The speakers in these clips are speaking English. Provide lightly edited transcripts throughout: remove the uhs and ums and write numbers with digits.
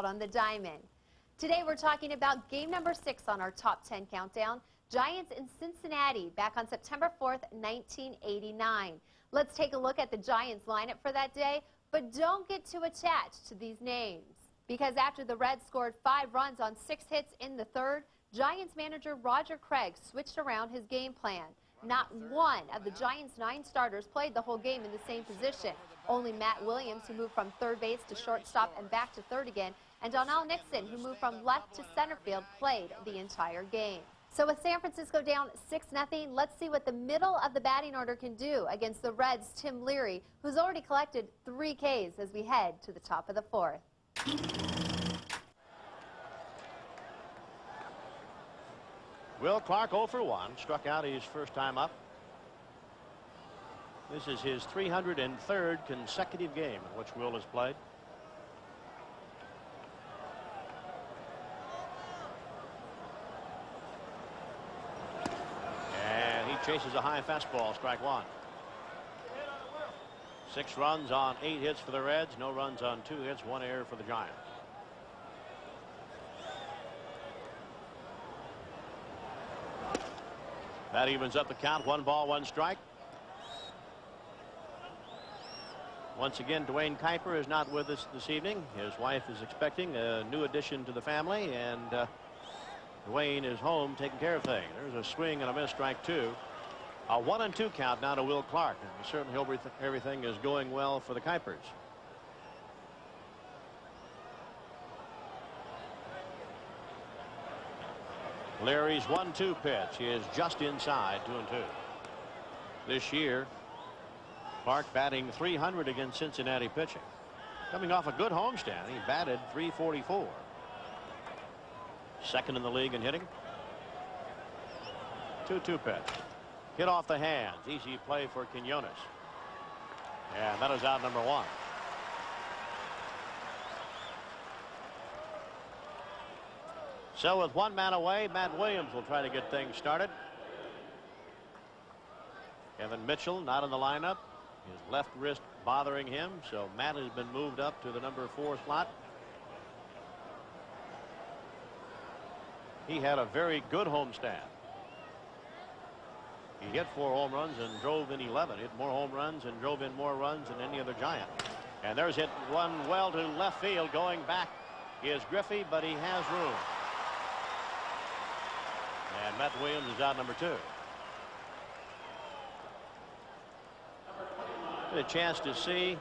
on the diamond. Today we're talking about game number 6 on our top 10 countdown, Giants in Cincinnati back on September 4th, 1989. Let's take a look at the Giants lineup for that day, but don't get too attached to these names. Because after the Reds scored 5 runs on 6 hits in the third, Giants manager Roger Craig switched around his game plan. Not one of the Giants' 9 starters played the whole game in the same position. Only Matt Williams, who moved from third base to shortstop and back to third again, and Donnell Nixon, who moved from left to center field, played the entire game. So with San Francisco down 6-0, let's see what the middle of the batting order can do against the Reds' Tim Leary, who's already collected 3 Ks as we head to the top of the 4th. Will Clark 0 for 1, struck out his first time up. This is his 303rd consecutive game in which Will has played. And he chases a high fastball, strike 1. 6 runs on 8 hits for the Reds, no runs on 2 hits, 1 error for the Giants. That evens up the count. 1 ball, 1 strike. Once again, Dwayne Kuiper is not with us this evening. His wife is expecting a new addition to the family, and Dwayne is home taking care of things. There's a swing and a miss, strike 2. A 1-2 count now to Will Clark, and we certainly hope everything is going well for the Kuipers. Leary's 1-2 pitch is just inside, 2-2. This year, Clark batting .300 against Cincinnati pitching. Coming off a good homestand, he batted .344. Second in the league in hitting. 2-2 pitch. Hit off the hands. Easy play for Quinones. And that is out number 1. So with 1 man away, Matt Williams will try to get things started. Kevin Mitchell not in the lineup. His left wrist bothering him, so Matt has been moved up to the number 4 slot. He had a very good homestand. He hit 4 home runs and drove in 11. Hit more home runs and drove in more runs than any other Giant. And there's hit one well to left field. Going back is Griffey, but he has room. And Matt Williams is out number 2. Get a chance to see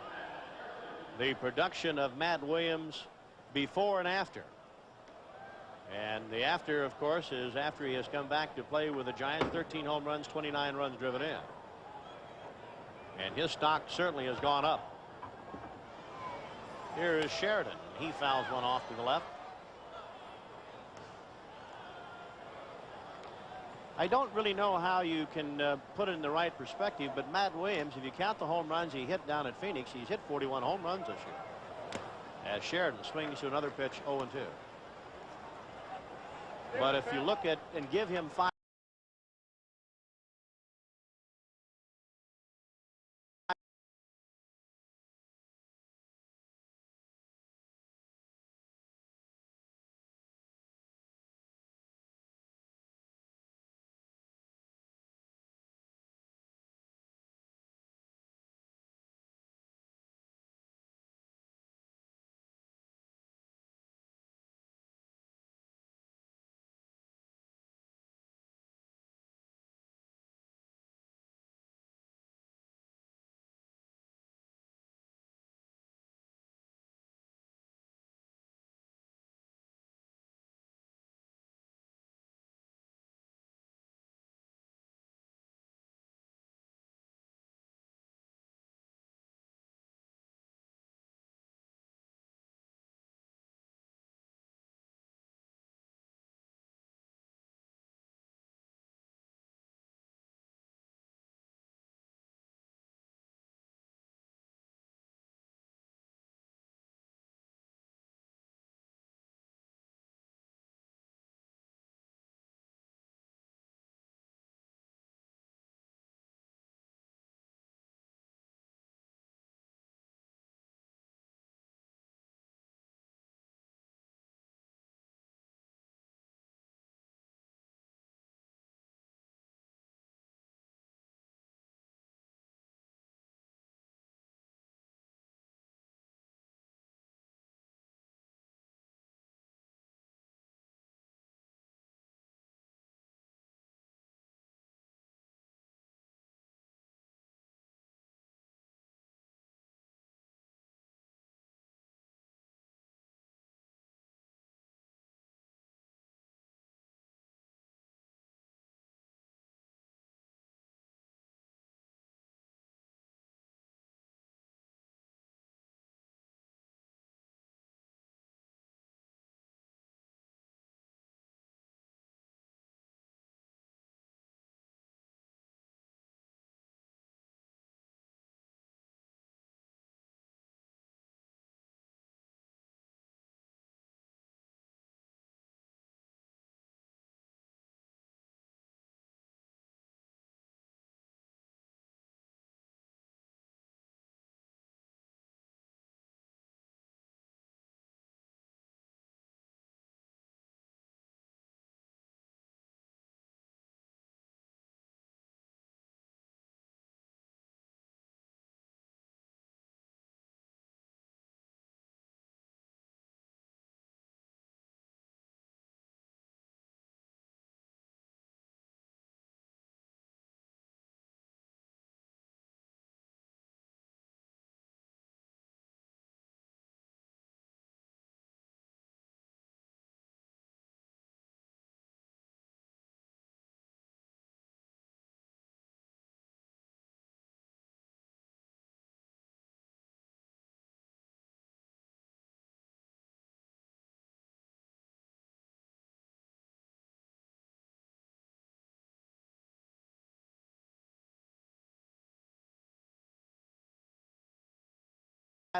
the production of Matt Williams before and after. And the after, of course, is after he has come back to play with the Giants. 13 home runs, 29 runs driven in. And his stock certainly has gone up. Here is Sheridan. He fouls one off to the left. I don't really know how you can put it in the right perspective, but Matt Williams, if you count the home runs he hit down at Phoenix, he's hit 41 home runs this year. As Sheridan swings to another pitch, 0-2. But if you look at and give him 5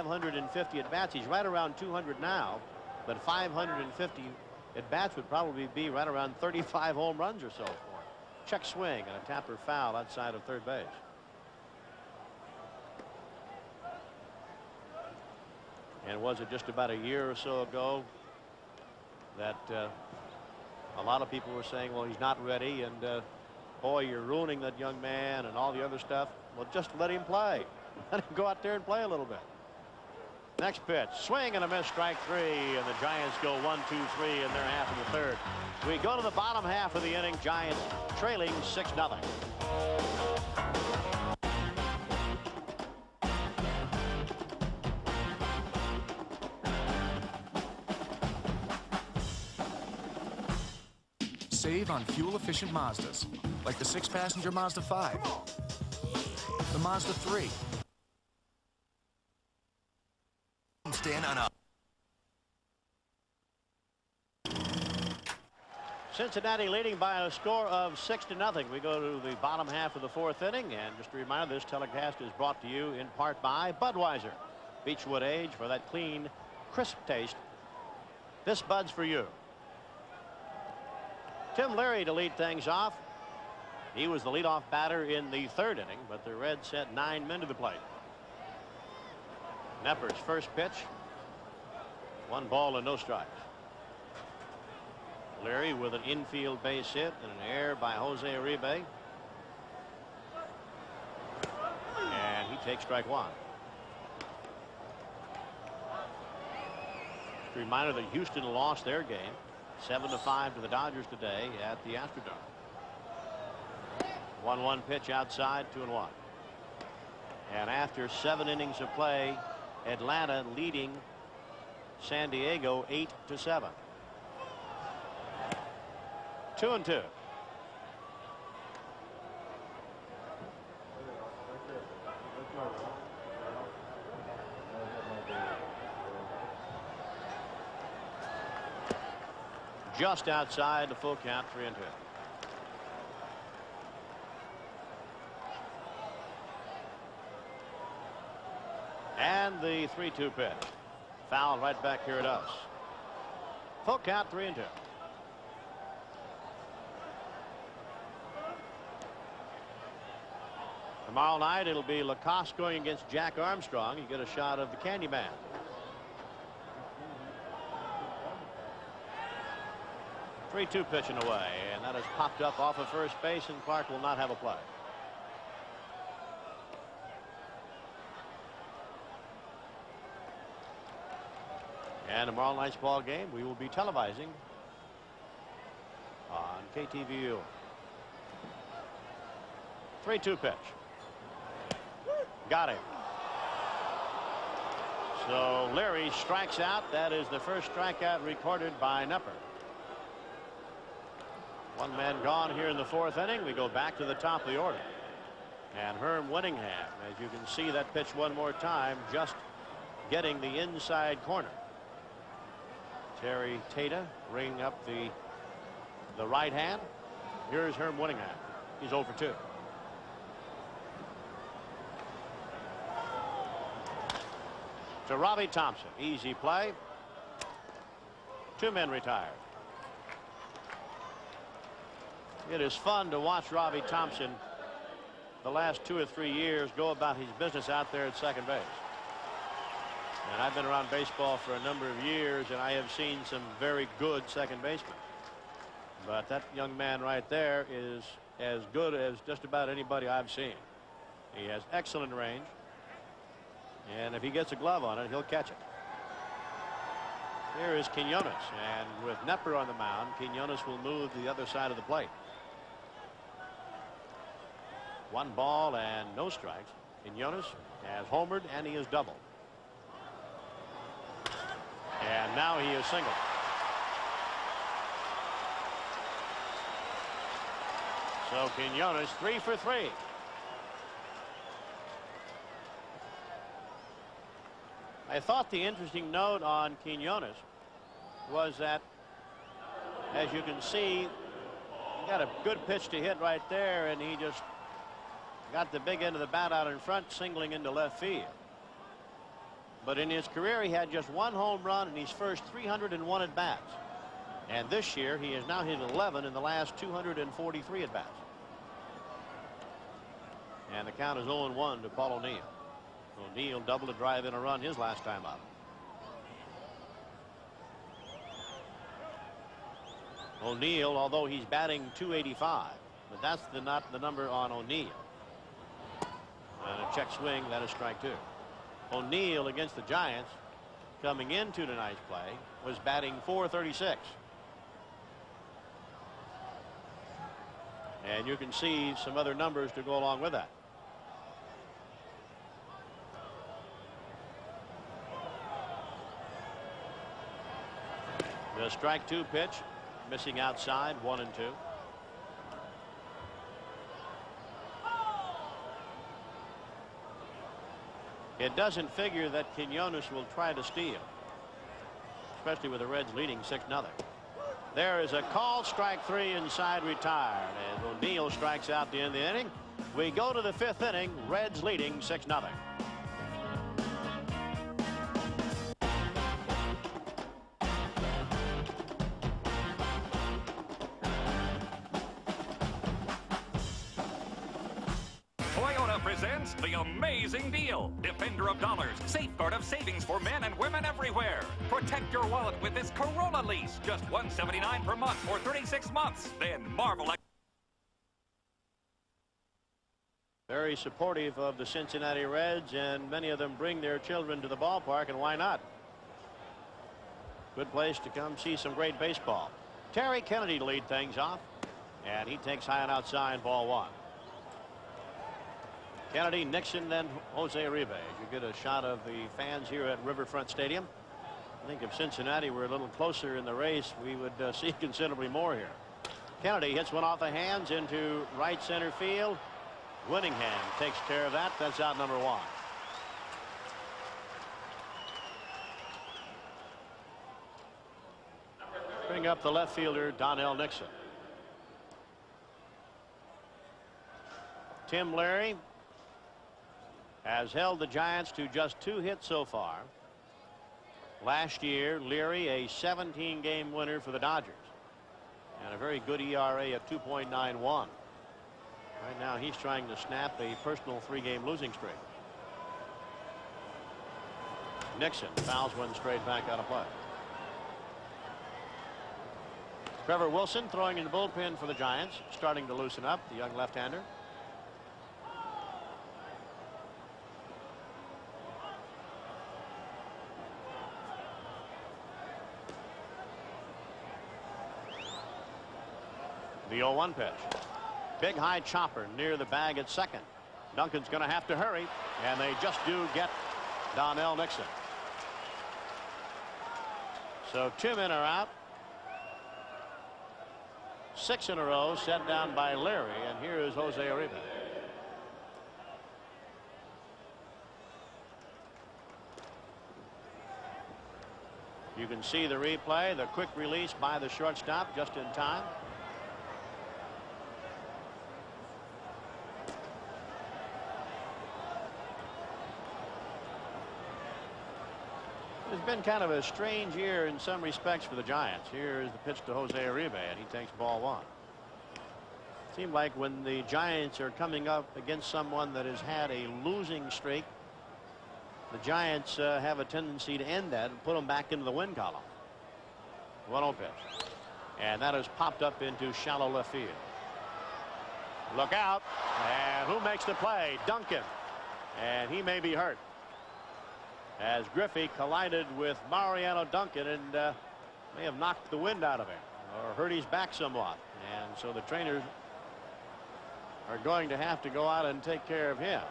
550 at bats. He's right around 200 now, but 550 at bats would probably be right around 35 home runs or so for him. Check swing and a tapper foul outside of third base. And was it just about a year or so ago that a lot of people were saying, well, he's not ready, and boy, you're ruining that young man and all the other stuff. Well, just let him play. Let him go out there and play a little bit. Next pitch, swing and a miss, strike three, and the Giants go 1-2-3 in their half of the third. We go to the bottom half of the inning, Giants trailing 6-0. Save on fuel-efficient Mazdas, like the 6-passenger Mazda 5, the Mazda 3. Stand on up. Cincinnati leading by a score of 6-0. We go to the bottom half of the fourth inning, and just a reminder, this telecast is brought to you in part by Budweiser. Beechwood Age for that clean, crisp taste. This Bud's for you. Tim Leary to lead things off. He was the leadoff batter in the third inning, but the Reds sent 9 men to the plate. Knepper's first pitch. 1 ball and no strikes. Leary with an infield base hit and an error by Jose Uribe. And he takes strike 1. Just a reminder that Houston lost their game 7-5 to the Dodgers today at the Astrodome. 1-1 pitch outside, 2-1. And after 7 innings of play, Atlanta leading San Diego 8-7. 2-2. Just outside the full count, 3-2. And the 3-2 pitch. Foul right back here at us. Full count, 3-2. Tomorrow night it'll be Lacoste going against Jack Armstrong. You get a shot of the Candyman. 3-2 pitching away, and that has popped up off of first base, and Clark will not have a play. And tomorrow night's ball game we will be televising on KTVU. 3-2 pitch. Got him. So Leary strikes out. That is the first strikeout recorded by Knepper. 1 man gone here in the fourth inning. We go back to the top of the order. And Herm Winningham, as you can see that pitch one more time, just getting the inside corner. Terry Tata ringing up the right hand. Here's Herm Winningham. He's 0 for 2. To Robbie Thompson. Easy play. 2 men retired. It is fun to watch Robbie Thompson the last 2 or 3 years go about his business out there at second base. And I've been around baseball for a number of years, and I have seen some very good second basemen. But that young man right there is as good as just about anybody I've seen. He has excellent range, and if he gets a glove on it, he'll catch it. Here is Quinones, and with Knepper on the mound, Quinones will move to the other side of the plate. 1 ball and no strikes. Quinones has homered, and he is doubled. And now he is singled. So Quinones 3 for 3. I thought the interesting note on Quinones was that, as you can see, he got a good pitch to hit right there, and he just got the big end of the bat out in front, singling into left field. But in his career, he had just 1 home run in his first 301 at-bats. And this year, he has now hit 11 in the last 243 at-bats. And the count is 0-1 to Paul O'Neill. O'Neill doubled to drive in a run his last time up. O'Neill, although he's batting .285, but that's not the number on O'Neill. And a check swing, that is strike 2. O'Neill against the Giants coming into tonight's play was batting .436. And you can see some other numbers to go along with that. The strike 2 pitch, missing outside, 1-2. It doesn't figure that Quinones will try to steal, especially with the Reds leading 6-0. There is a call, strike 3, inside, retired, and O'Neill strikes out the end of the inning. We go to the 5th inning, Reds leading 6-0. Presents the amazing deal. Defender of dollars, safeguard of savings for men and women everywhere. Protect your wallet with this Corolla lease. Just $179 per month for 36 months. Then marvel at... Very supportive of the Cincinnati Reds, and many of them bring their children to the ballpark, and why not? Good place to come see some great baseball. Terry Kennedy to lead things off, and he takes high and outside, ball 1. Kennedy, Nixon, then Jose Uribe. You get a shot of the fans here at Riverfront Stadium. I think if Cincinnati were a little closer in the race, we would see considerably more here. Kennedy hits one off the hands into right center field. Winningham takes care of that. That's out number 1. Bring up the left fielder, Donnell Nixon. Tim Leary has held the Giants to just 2 hits so far. Last year, Leary, a 17-game winner for the Dodgers, and a very good ERA of 2.91. Right now, he's trying to snap a personal 3-game losing streak. Nixon fouls one straight back out of play. Trevor Wilson throwing in the bullpen for the Giants, starting to loosen up, the young left-hander. The 0-1 pitch. Big high chopper near the bag at second. Duncan's going to have to hurry, and they just do get Donnell Nixon. So 2 men are out. 6 in a row set down by Leary, and here is Jose Uribe. You can see the replay, the quick release by the shortstop just in time. It's been kind of a strange year in some respects for the Giants. Here is the pitch to Jose Uribe, and he takes ball 1. Seemed like when the Giants are coming up against someone that has had a losing streak, the Giants have a tendency to end that and put them back into the win column. 1-0 pitch, and that has popped up into shallow left field. Look out, and who makes the play? Duncan, and he may be hurt, as Griffey collided with Mariano Duncan and may have knocked the wind out of him or hurt his back somewhat. And so the trainers are going to have to go out and take care of him.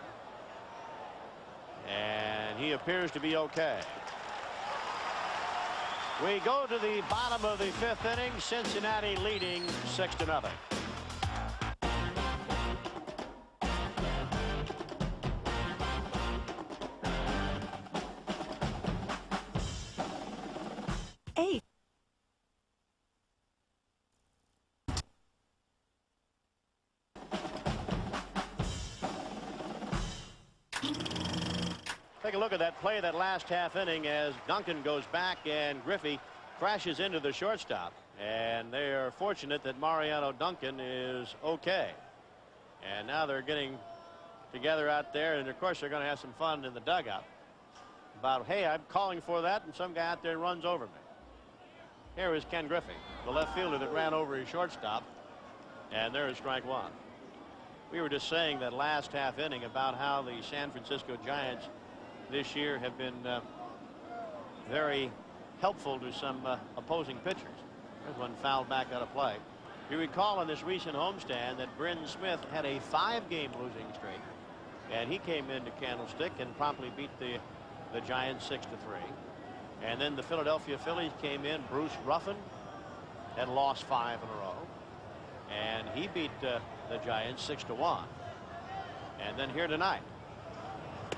And he appears to be okay. We go to the bottom of the 5th inning. Cincinnati leading 6-0. Take a look at that play that last half inning as Duncan goes back and Griffey crashes into the shortstop. And they are fortunate that Mariano Duncan is okay. And now they're getting together out there, and of course they're going to have some fun in the dugout about, hey, I'm calling for that, and some guy out there runs over me. Here is Ken Griffey, the left fielder that ran over his shortstop, and there is strike one. We were just saying that last half inning about how the San Francisco Giants this year have been very helpful to some opposing pitchers. There's one fouled back out of play. You recall in this recent homestand that Bryn Smith had a 5-game losing streak, and he came into Candlestick and promptly beat the Giants 6-3. And then the Philadelphia Phillies came in. Bruce Ruffin had lost 5 in a row, and he beat the Giants 6-1. And then here tonight,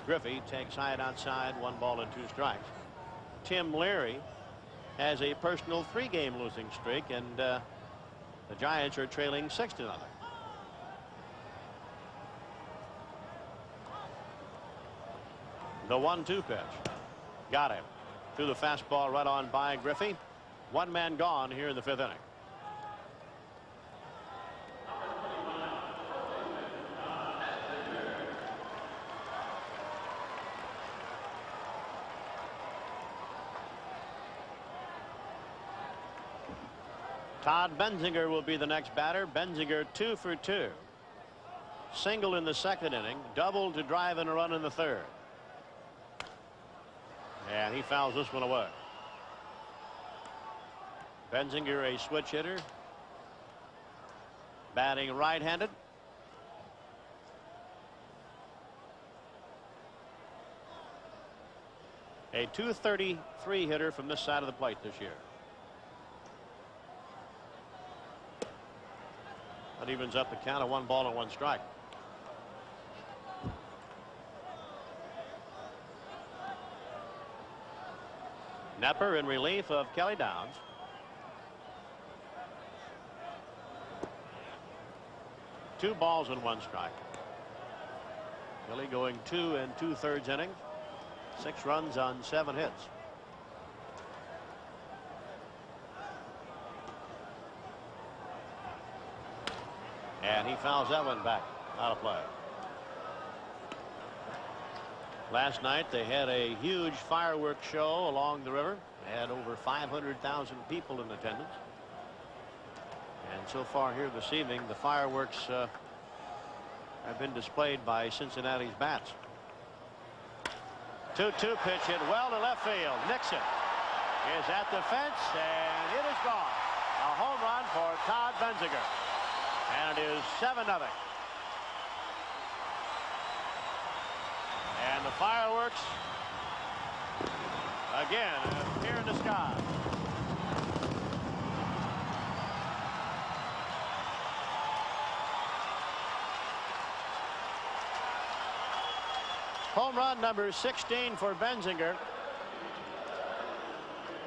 Griffey takes high and outside, 1 ball and 2 strikes. Tim Leary has a personal 3-game losing streak, and the Giants are trailing 6-0. The 1-2 pitch. Got him. Threw the fastball right on by Griffey. 1 man gone here in the 5th inning. Todd Benzinger will be the next batter. Benzinger 2 for 2. Single in the 2nd inning, double to drive in a run in the 3rd. And he fouls this one away. Benzinger, a switch hitter, batting right-handed. A .233 hitter from this side of the plate this year. That evens up the count of 1 ball and 1 strike. Nepper in relief of Kelly Downs. Two balls and 1 strike. Kelly going 2 2/3 innings. 6 runs on 7 hits. And he fouls that one back out of play. Last night they had a huge fireworks show along the river. They had over 500,000 people in attendance. And so far here this evening, the fireworks have been displayed by Cincinnati's bats. 2-2 pitch hit well to left field. Nixon is at the fence, and it is gone. A home run for Todd Benzinger. And it is 7-0. And the fireworks again appear in the sky. Home run number 16 for Benzinger.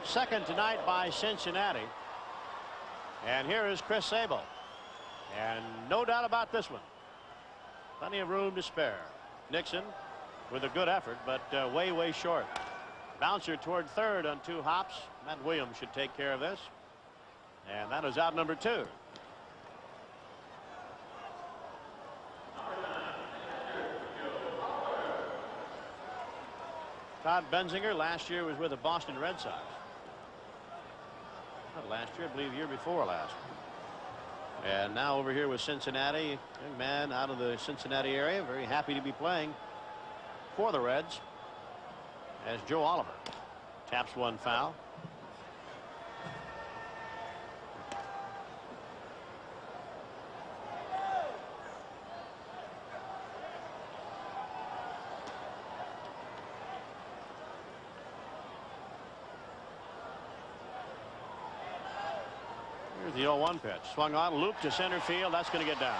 Second tonight by Cincinnati. And here is Chris Sable. And no doubt about this one. Plenty of room to spare. Nixon with a good effort, but way short. Bouncer toward third on 2 hops. Matt Williams should take care of this. And that is out number 2. Todd Benzinger last year was with the Boston Red Sox. Not last year, I believe the year before last. And now over here with Cincinnati, young man out of the Cincinnati area, very happy to be playing for the Reds as Joe Oliver taps one foul. Here's the 0-1 pitch. Swung on, loop to center field. That's going to get down.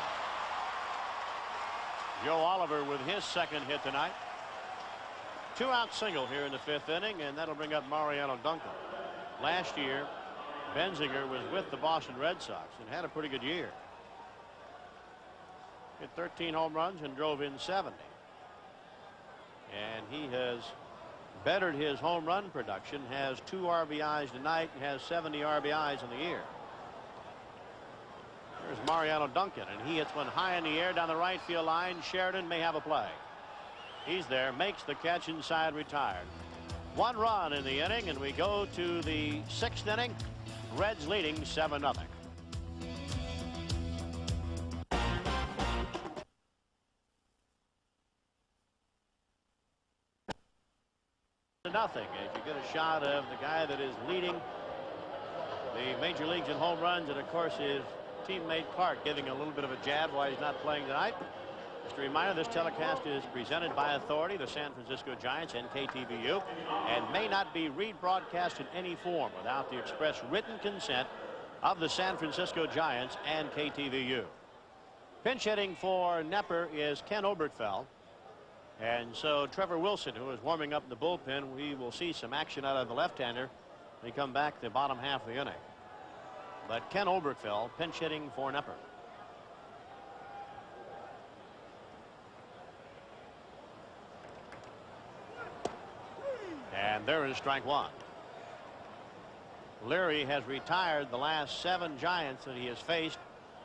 Joe Oliver with his second hit tonight. 2-out single here in the 5th inning, and that'll bring up Mariano Duncan. Last year, Benzinger was with the Boston Red Sox and had a pretty good year. Hit 13 home runs and drove in 70. and he has bettered his home run production, has 2 RBIs tonight, and has 70 RBIs in the year. There's Mariano Duncan, and he hits one high in the air down the right field line. Sheridan may have a play. He's there, makes the catch inside, retired. 1 run in the inning, and we go to the 6th inning. Reds leading 7-0. Nothing as you get a shot of the guy that is leading the major leagues in home runs, and of course his teammate Clark giving a little bit of a jab why he's not playing tonight. Just a reminder, this telecast is presented by authority, the San Francisco Giants and KTVU, and may not be rebroadcast in any form without the express written consent of the San Francisco Giants and KTVU. Pinch hitting for Nepper is Ken Oberkfell. And so Trevor Wilson, who is warming up in the bullpen, we will see some action out of the left-hander when he come back the bottom half of the inning. But Ken Oberkfell pinch hitting for Nepper. And there is strike 1. Leary has retired the last 7 Giants that he has faced,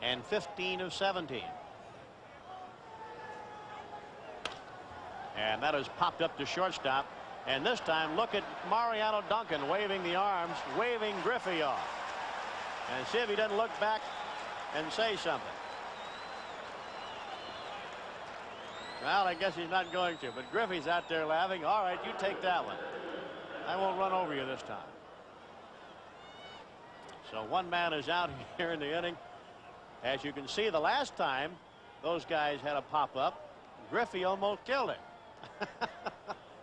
and 15 of 17. And that has popped up to shortstop. And this time, look at Mariano Duncan waving the arms, waving Griffey off. And see if he doesn't look back and say something. Well, I guess he's not going to, but Griffey's out there laughing. All right, you take that one. I won't run over you this time. So 1 man is out here in the inning. As you can see, the last time those guys had a pop-up, Griffey almost killed him.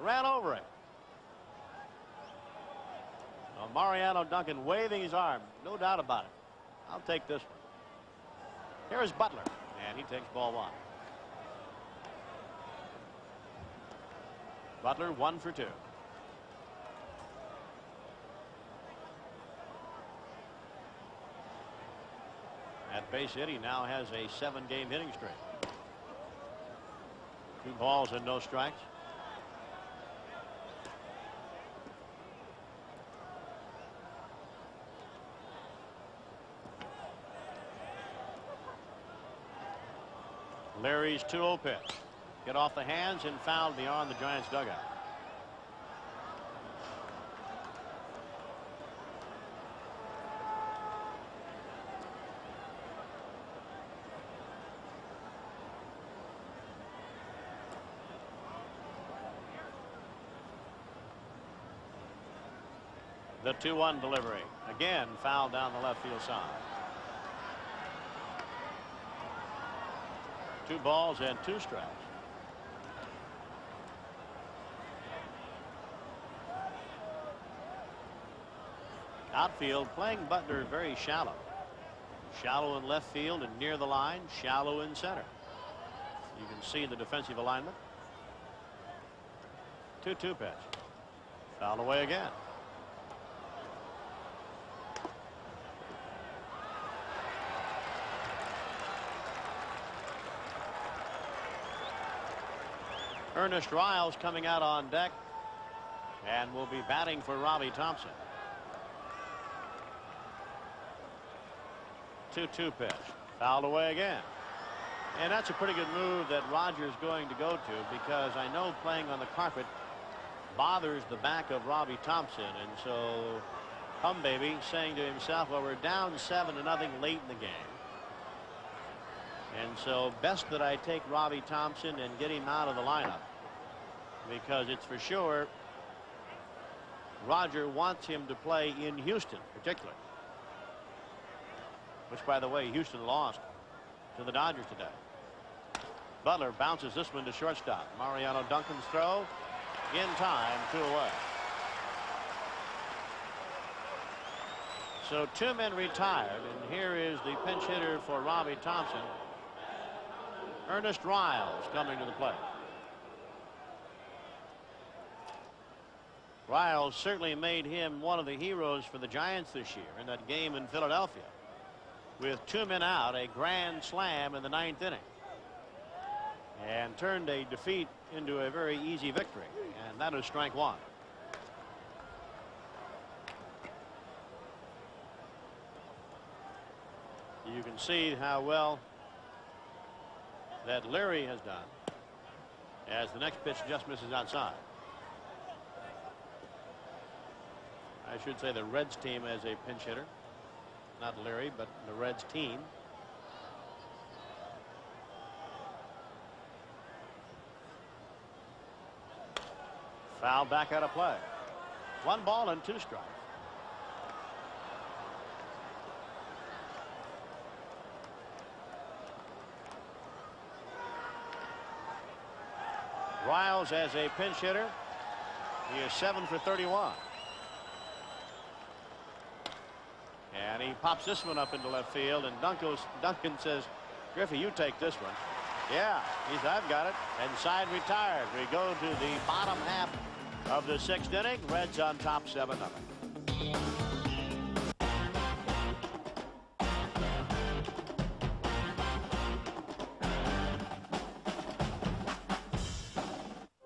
Ran over him. Well, Mariano Duncan waving his arm, no doubt about it. I'll take this one. Here is Butler, and he takes ball 1. Butler 1 for 2. At base hit, he now has a 7-game hitting streak. 2 balls and no strikes. Larry's 2-0 pitch. Get off the hands and fouled beyond the Giants dugout. The 2-1 delivery. Again, foul down the left field side. 2 balls and 2 strikes. Outfield playing Butler very shallow. Shallow in left field and near the line, shallow in center. You can see the defensive alignment. 2-2 pitch. Fouled away again. Ernest Riles coming out on deck and will be batting for Robbie Thompson. 2-2 pitch. Fouled away again. And that's a pretty good move that Roger's going to go to, because I know playing on the carpet bothers the back of Robbie Thompson. And so Humbaby saying to himself, well, we're down 7-0 late in the game. And so best that I take Robbie Thompson and get him out of the lineup, because it's for sure Roger wants him to play in Houston, particularly. Which, by the way, Houston lost to the Dodgers today. Butler bounces this one to shortstop. Mariano Duncan's throw in time, 2 away. So 2 men retired, and here is the pinch hitter for Robbie Thompson, Ernest Riles, coming to the plate. Riles certainly made him one of the heroes for the Giants this year in that game in Philadelphia. With 2 men out, a grand slam in the 9th inning, and turned a defeat into a very easy victory, and that is strike one. You can see how well that Leary has done as the next pitch just misses outside. I should say the Reds team as a pinch hitter, not Leary, but the Reds team. Foul back out of play. 1 ball and 2 strikes. Riles as a pinch hitter. He is 7 for 31. And he pops this one up into left field, and Duncan says, Griffey, you take this one. Yeah, he said, I've got it. And side retired. We go to the bottom half of the 6th inning. Reds on top 7-0.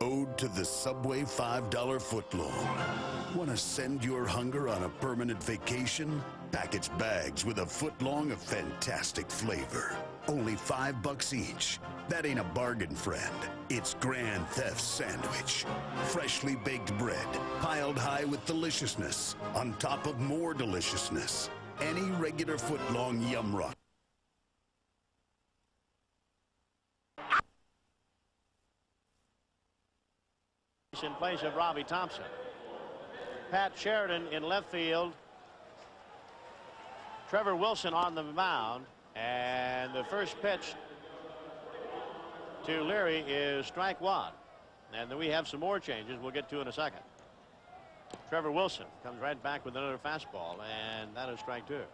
Ode to the Subway $5 footlong. Want to send your hunger on a permanent vacation? Package bags with a footlong of fantastic flavor. Only $5 each. That ain't a bargain, friend. It's Grand Theft Sandwich. Freshly baked bread, piled high with deliciousness, on top of more deliciousness. Any regular footlong Yum Rock. In place of Robbie Thompson. Pat Sheridan in left field. Trevor Wilson on the mound, and the first pitch to Leary is strike one. And then we have some more changes we'll get to in a second. Trevor Wilson comes right back with another fastball, and that is strike two.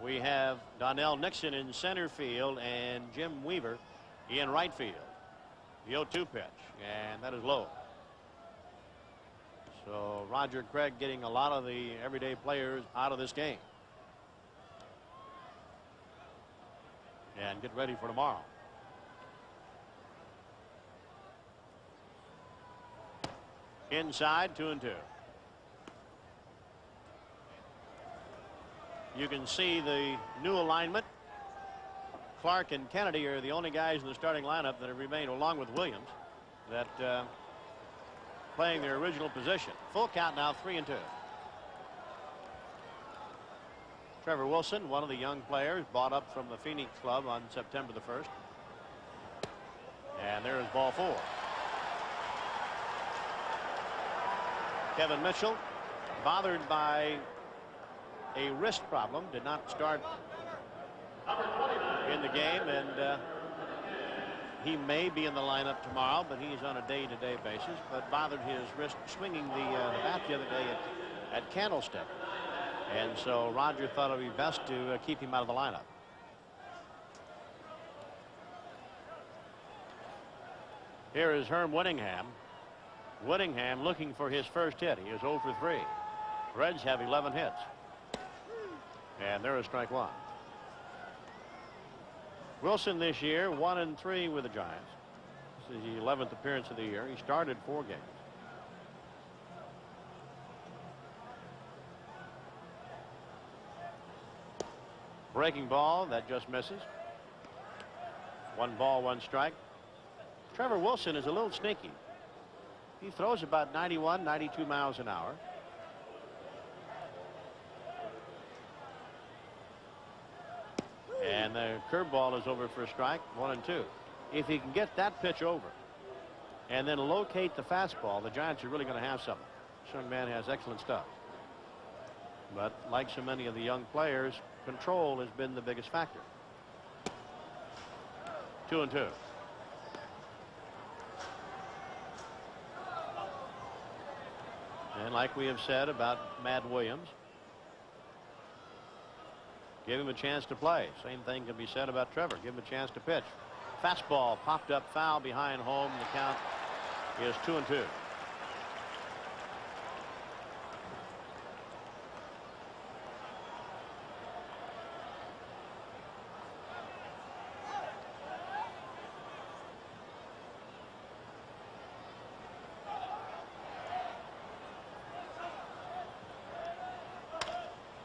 We have Donnell Nixon in center field and Jim Weaver in right field. The 0-2 pitch, and that is low. So Roger Craig getting a lot of the everyday players out of this game. And get ready for tomorrow. Inside, 2-2. You can see the new alignment. Clark and Kennedy are the only guys in the starting lineup that have remained, along with Williams, that playing their original position. Full count now, 3-2. Trevor Wilson, one of the young players bought up from the Phoenix club on September the 1st. And there is ball 4. Kevin Mitchell, bothered by a wrist problem, did not start in the game, and he may be in the lineup tomorrow, but he's on a day-to-day basis, but bothered his wrist swinging the bat the other day at Candlestick. And so Roger thought it would be best to keep him out of the lineup. Here is Herm Whittingham. Whittingham looking for his first hit. He is 0 for 3. Reds have 11 hits. And there is strike one. Wilson this year 1-3 with the Giants. This is the 11th appearance of the year. He started 4 games. Breaking ball that just misses. 1 ball, 1 strike. Trevor Wilson is a little sneaky. He throws about 91, 92 miles an hour. And the curveball is over for a strike, 1-2. If he can get that pitch over and then locate the fastball, the Giants are really going to have something. This young man has excellent stuff. But like so many of the young players, control has been the biggest factor. 2-2. And like we have said about Matt Williams, give him a chance to play. Same thing can be said about Trevor. Give him a chance to pitch. Fastball popped up foul behind home. The count is 2-2.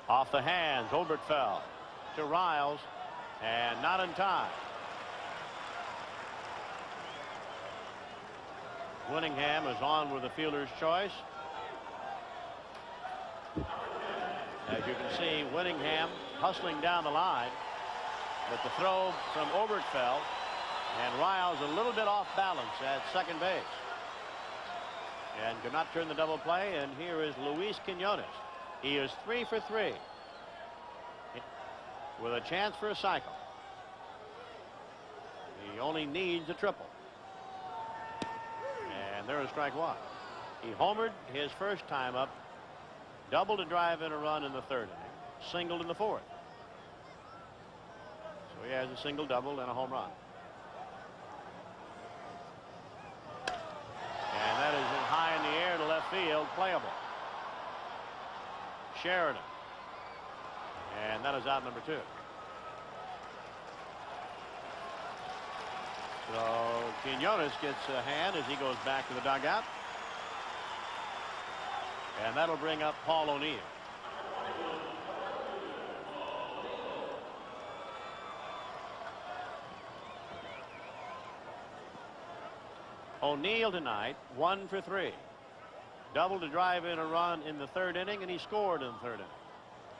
Off the hands, Obertfell to Riles, and not in time. Winningham is on with the fielder's choice. As you can see, Winningham hustling down the line, but the throw from Obertfell, and Riles a little bit off balance at second base. And could not turn the double play, and here is Luis Quinones. He is 3 for 3 with a chance for a cycle. He only needs a triple. And there is strike one. He homered his first time up, doubled to drive in a run in the third inning, singled in the fourth. So he has a single, double, and a home run. And that is high in the air to left field, playable. Sheridan. And that is out number 2. So Quinones gets a hand as he goes back to the dugout. And that'll bring up Paul O'Neill. O'Neill tonight 1 for 3. Double to drive in a run in the third inning, and he scored in the third inning.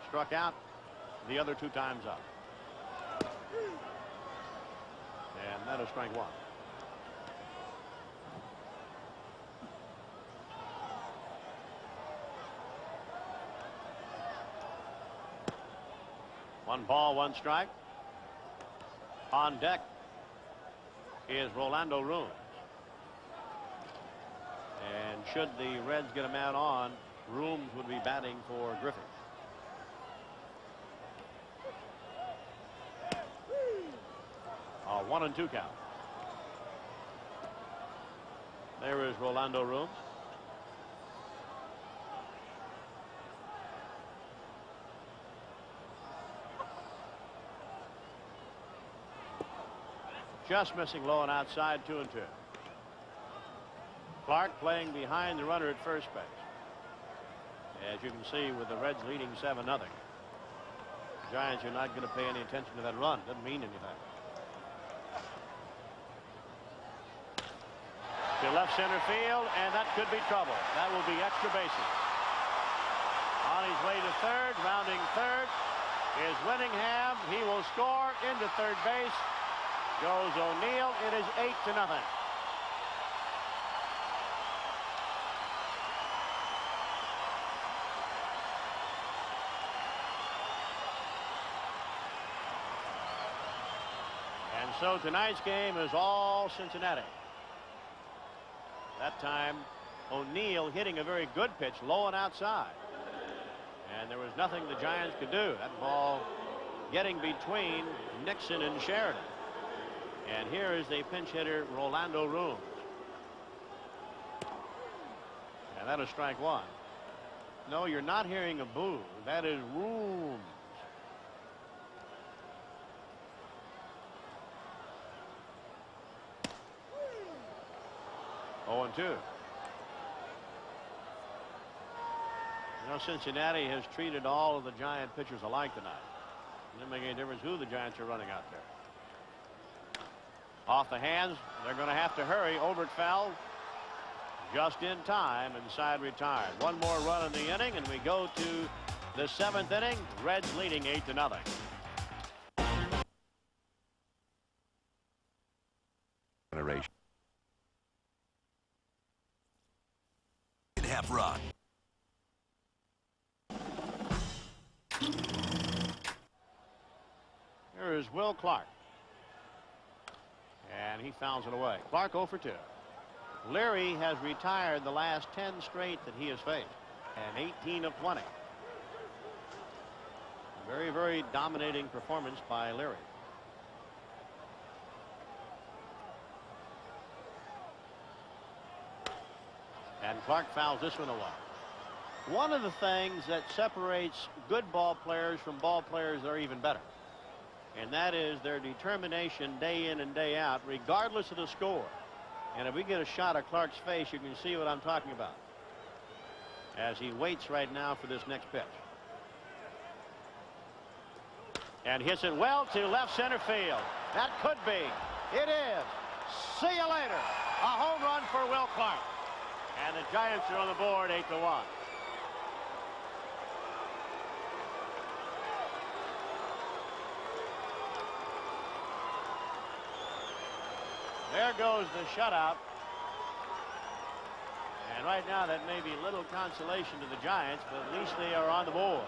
Struck out the other 2 times up. And that is strike one. One ball, one strike. On deck is Rolando Rooms. And should the Reds get a man on, Rooms would be batting for Griffith. A 1-2 count. There is Rolando Rooms. Just missing low and outside, 2-2. Clark playing behind the runner at first base. As you can see, with the Reds leading 7-0. Giants are not going to pay any attention to that run. Doesn't mean anything. To left center field, and that could be trouble. That will be extra bases. On his way to third, rounding third, is Winningham. He will score into third base. Goes O'Neill. It is 8-0. And so tonight's game is all Cincinnati. That time, O'Neill hitting a very good pitch, low and outside. And there was nothing the Giants could do. That ball getting between Nixon and Sheridan. And here is the pinch hitter, Rolando Rooms. And that is strike one. No, you're not hearing a boo. That is Rooms. Oh, 2. You know, Cincinnati has treated all of the Giant pitchers alike tonight. It doesn't make any difference who the Giants are running out there. Off the hands, they're going to have to hurry. Obertfell just in time, and side retired. One more run in the inning, and we go to the 7th inning. Reds leading 8-0. Generation. Half run. Here is Will Clark. And he fouls it away. Clark 0 for 2. Leary has retired the last 10 straight that he has faced. And 18 of 20. Very, very dominating performance by Leary. And Clark fouls this one away. One of the things that separates good ball players from ball players that are even better, and that is their determination day in and day out, regardless of the score. And if we get a shot of Clark's face, you can see what I'm talking about as he waits right now for this next pitch. And hits it well to left center field. That could be. It is. See you later. A home run for Will Clark. And the Giants are on the board 8-1. There goes the shutout. And right now that may be little consolation to the Giants, but at least they are on the board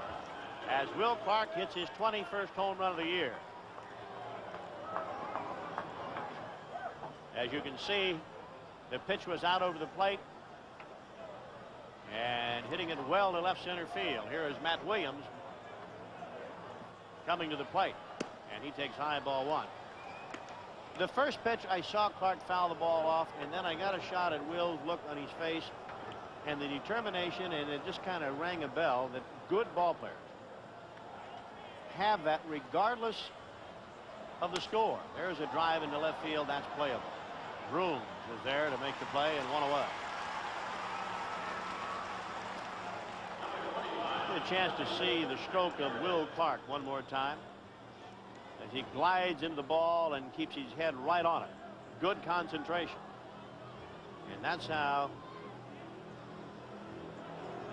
as Will Clark hits his 21st home run of the year. As you can see, the pitch was out over the plate and hitting it well to left center field. Here is Matt Williams coming to the plate, and he takes high ball one. The first pitch, I saw Clark foul the ball off, and then I got a shot at Will's look on his face and the determination, and it just kind of rang a bell that good ball players have that regardless of the score. There's a drive into left field. That's playable. Brooms was there to make the play and one away. Get a chance to see the stroke of Will Clark one more time as he glides into the ball and keeps his head right on it. Good concentration. And that's how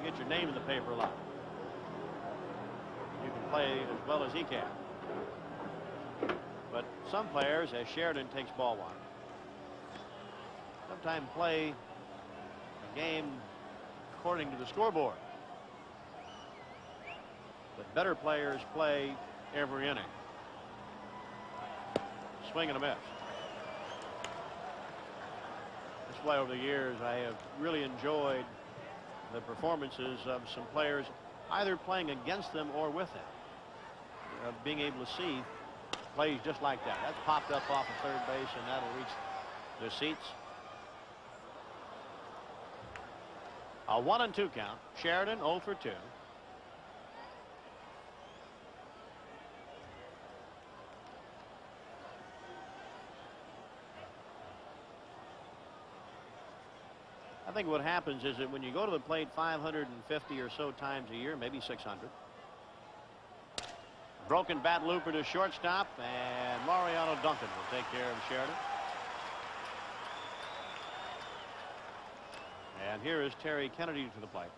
you get your name in the paper a lot. You can play as well as he can. But some players, as Sheridan takes ball one, sometimes play a game according to the scoreboard. But better players play every inning. Swing and a miss. That's why over the years I have really enjoyed the performances of some players either playing against them or with them. Being able to see plays just like that. That's popped up off of third base, and that'll reach the seats. A 1-2 count. Sheridan 0 for 2. I think what happens is that when you go to the plate 550 or so times a year, maybe 600. Broken bat looper to shortstop, and Mariano Duncan will take care of Sheridan. And here is Terry Kennedy to the plate.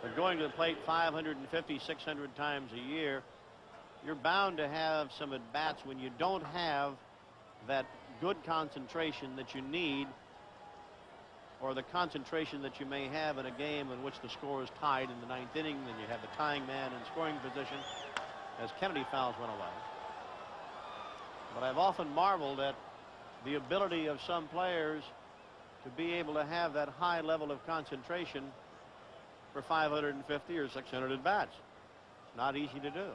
But going to the plate 550, 600 times a year, you're bound to have some at-bats when you don't have that good concentration that you need, or the concentration that you may have in a game in which the score is tied in the ninth inning, and you have the tying man in scoring position as Kennedy fouls one away. But I've often marveled at the ability of some players to be able to have that high level of concentration for 550 or 600 at bats. It's not easy to do.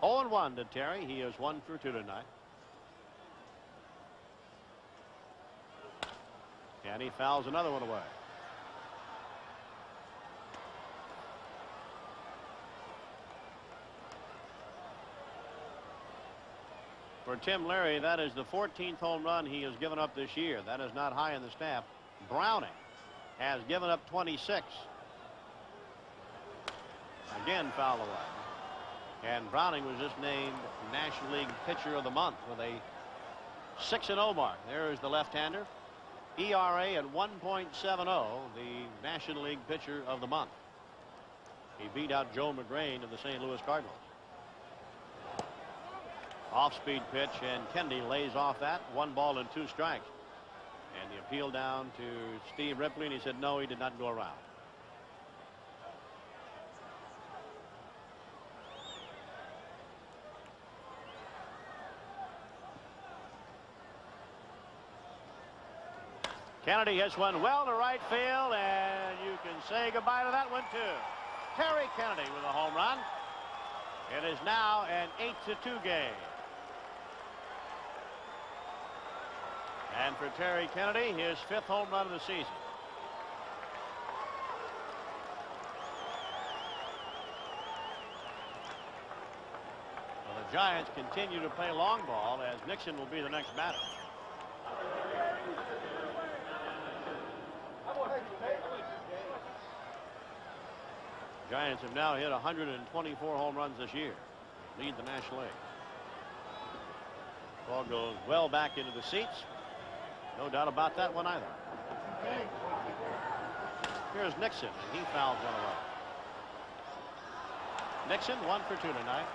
0-1 to Terry. He is 1 for 2 tonight. And he fouls another one away. For Tim Leary, that is the 14th home run he has given up this year. That is not high in the staff. Browning has given up 26. Again, foul away. And Browning was just named National League Pitcher of the Month with a 6-0 mark. There is the left-hander. ERA at 1.70, the National League Pitcher of the Month. He beat out Joe McGrain of the St. Louis Cardinals. Off-speed pitch, and Kennedy lays off that. 1 ball and 2 strikes. And the appeal down to Steve Ripley, and he said no, he did not go around. Kennedy hits one well to right field, and you can say goodbye to that one too. Terry Kennedy with a home run. It is now an 8-2 game. And for Terry Kennedy, his 5th home run of the season. Well, the Giants continue to play long ball as Nixon will be the next batter. Giants have now hit 124 home runs this year. Lead the National League. Ball goes well back into the seats. No doubt about that one either. Here's Nixon, and he fouls one away. Nixon 1 for 2 tonight.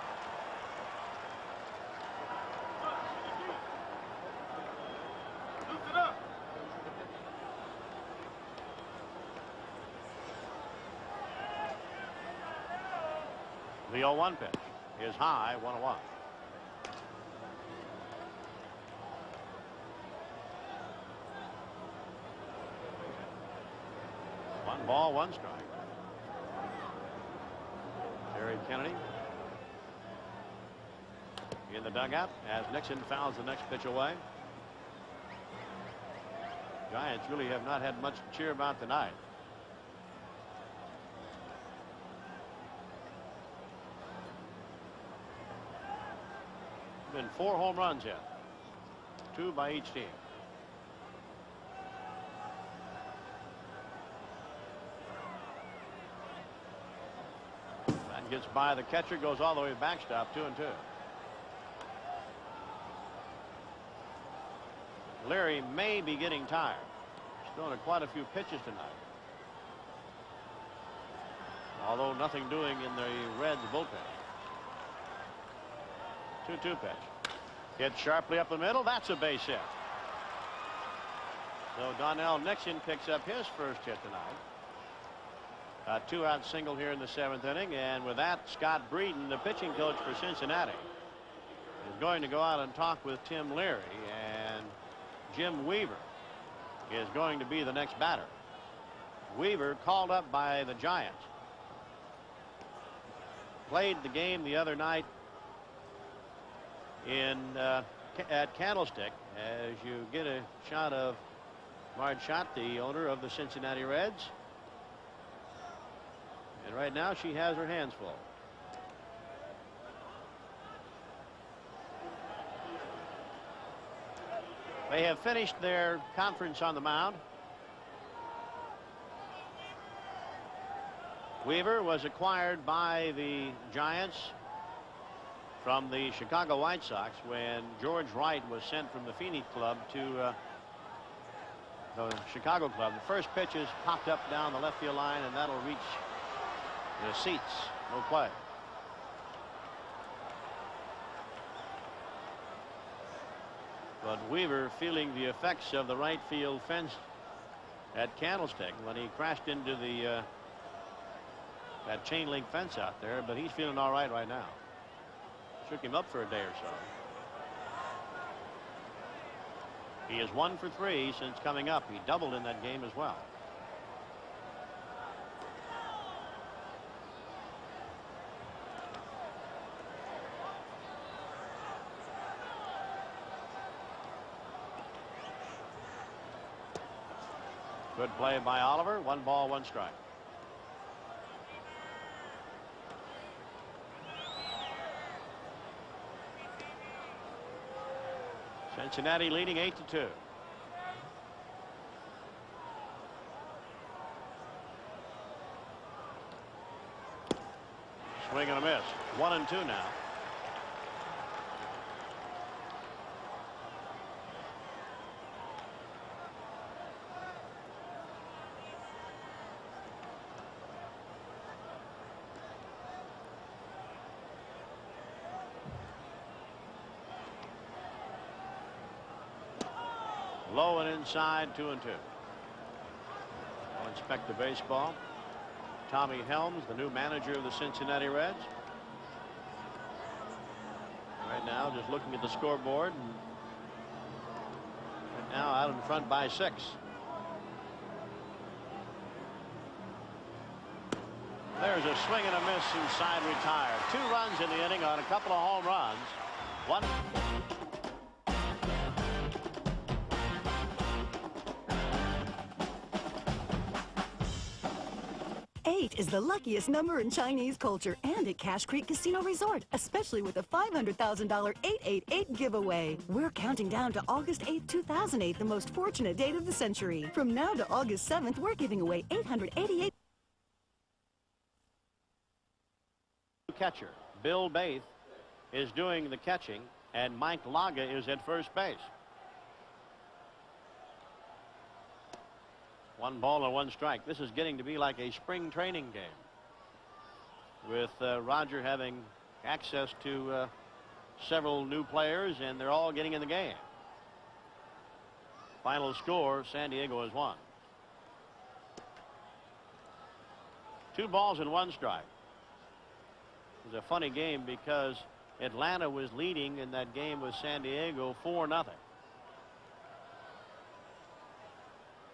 The 0-1 pitch is high, 1-1. One ball, one strike. Terry Kennedy in the dugout as Nixon fouls the next pitch away. Giants really have not had much to cheer about tonight. Been 4 home runs yet. 2 by each team. That gets by the catcher, goes all the way backstop, 2-2. Leary may be getting tired. He's thrown quite a few pitches tonight. Although nothing doing in the Reds bullpen. 2-2 pitch. Hit sharply up the middle. That's a base hit. So Donnell Nixon picks up his first hit tonight. A 2-out single here in the 7th inning. And with that, Scott Breeden, the pitching coach for Cincinnati, is going to go out and talk with Tim Leary. And Jim Weaver is going to be the next batter. Weaver called up by the Giants. Played the game the other night at Candlestick, as you get a shot of Marge Schott, the owner of the Cincinnati Reds. And right now she has her hands full. They have finished their conference on the mound. Weaver was acquired by the Giants from the Chicago White Sox when George Wright was sent from the Phoenix club to the Chicago club. The first pitch is popped up down the left field line, and that'll reach the seats. No play. But Weaver feeling the effects of the right field fence at Candlestick when he crashed into the that chain link fence out there, but he's feeling all right now. Shook him up for a day or so. He is 1 for 3 since coming up. He doubled in that game as well. Good play by Oliver. 1 ball, 1 strike. Cincinnati leading 8-2. Swing and a miss. 1-2 now. Low and inside, 2-2. We'll inspect the baseball. Tommy Helms, the new manager of the Cincinnati Reds. Right now, just looking at the scoreboard. And right now, out in front by 6. There's a swing and a miss inside, retired. 2 runs in the inning on a couple of home runs. 1. 8 is the luckiest number in Chinese culture and at Cache Creek Casino Resort, especially with a $500,000 888 giveaway. We're counting down to August 8, 2008, the most fortunate date of the century. From now to August 7th, we're giving away 888 Catcher. Bill Baith is doing the catching, and Mike Laga is at first base. 1 ball and 1 strike. This is getting to be like a spring training game, with Roger having access to several new players, and they're all getting in the game. Final score, San Diego has won. 2 balls and 1 strike. It was a funny game because Atlanta was leading in that game with San Diego 4-0.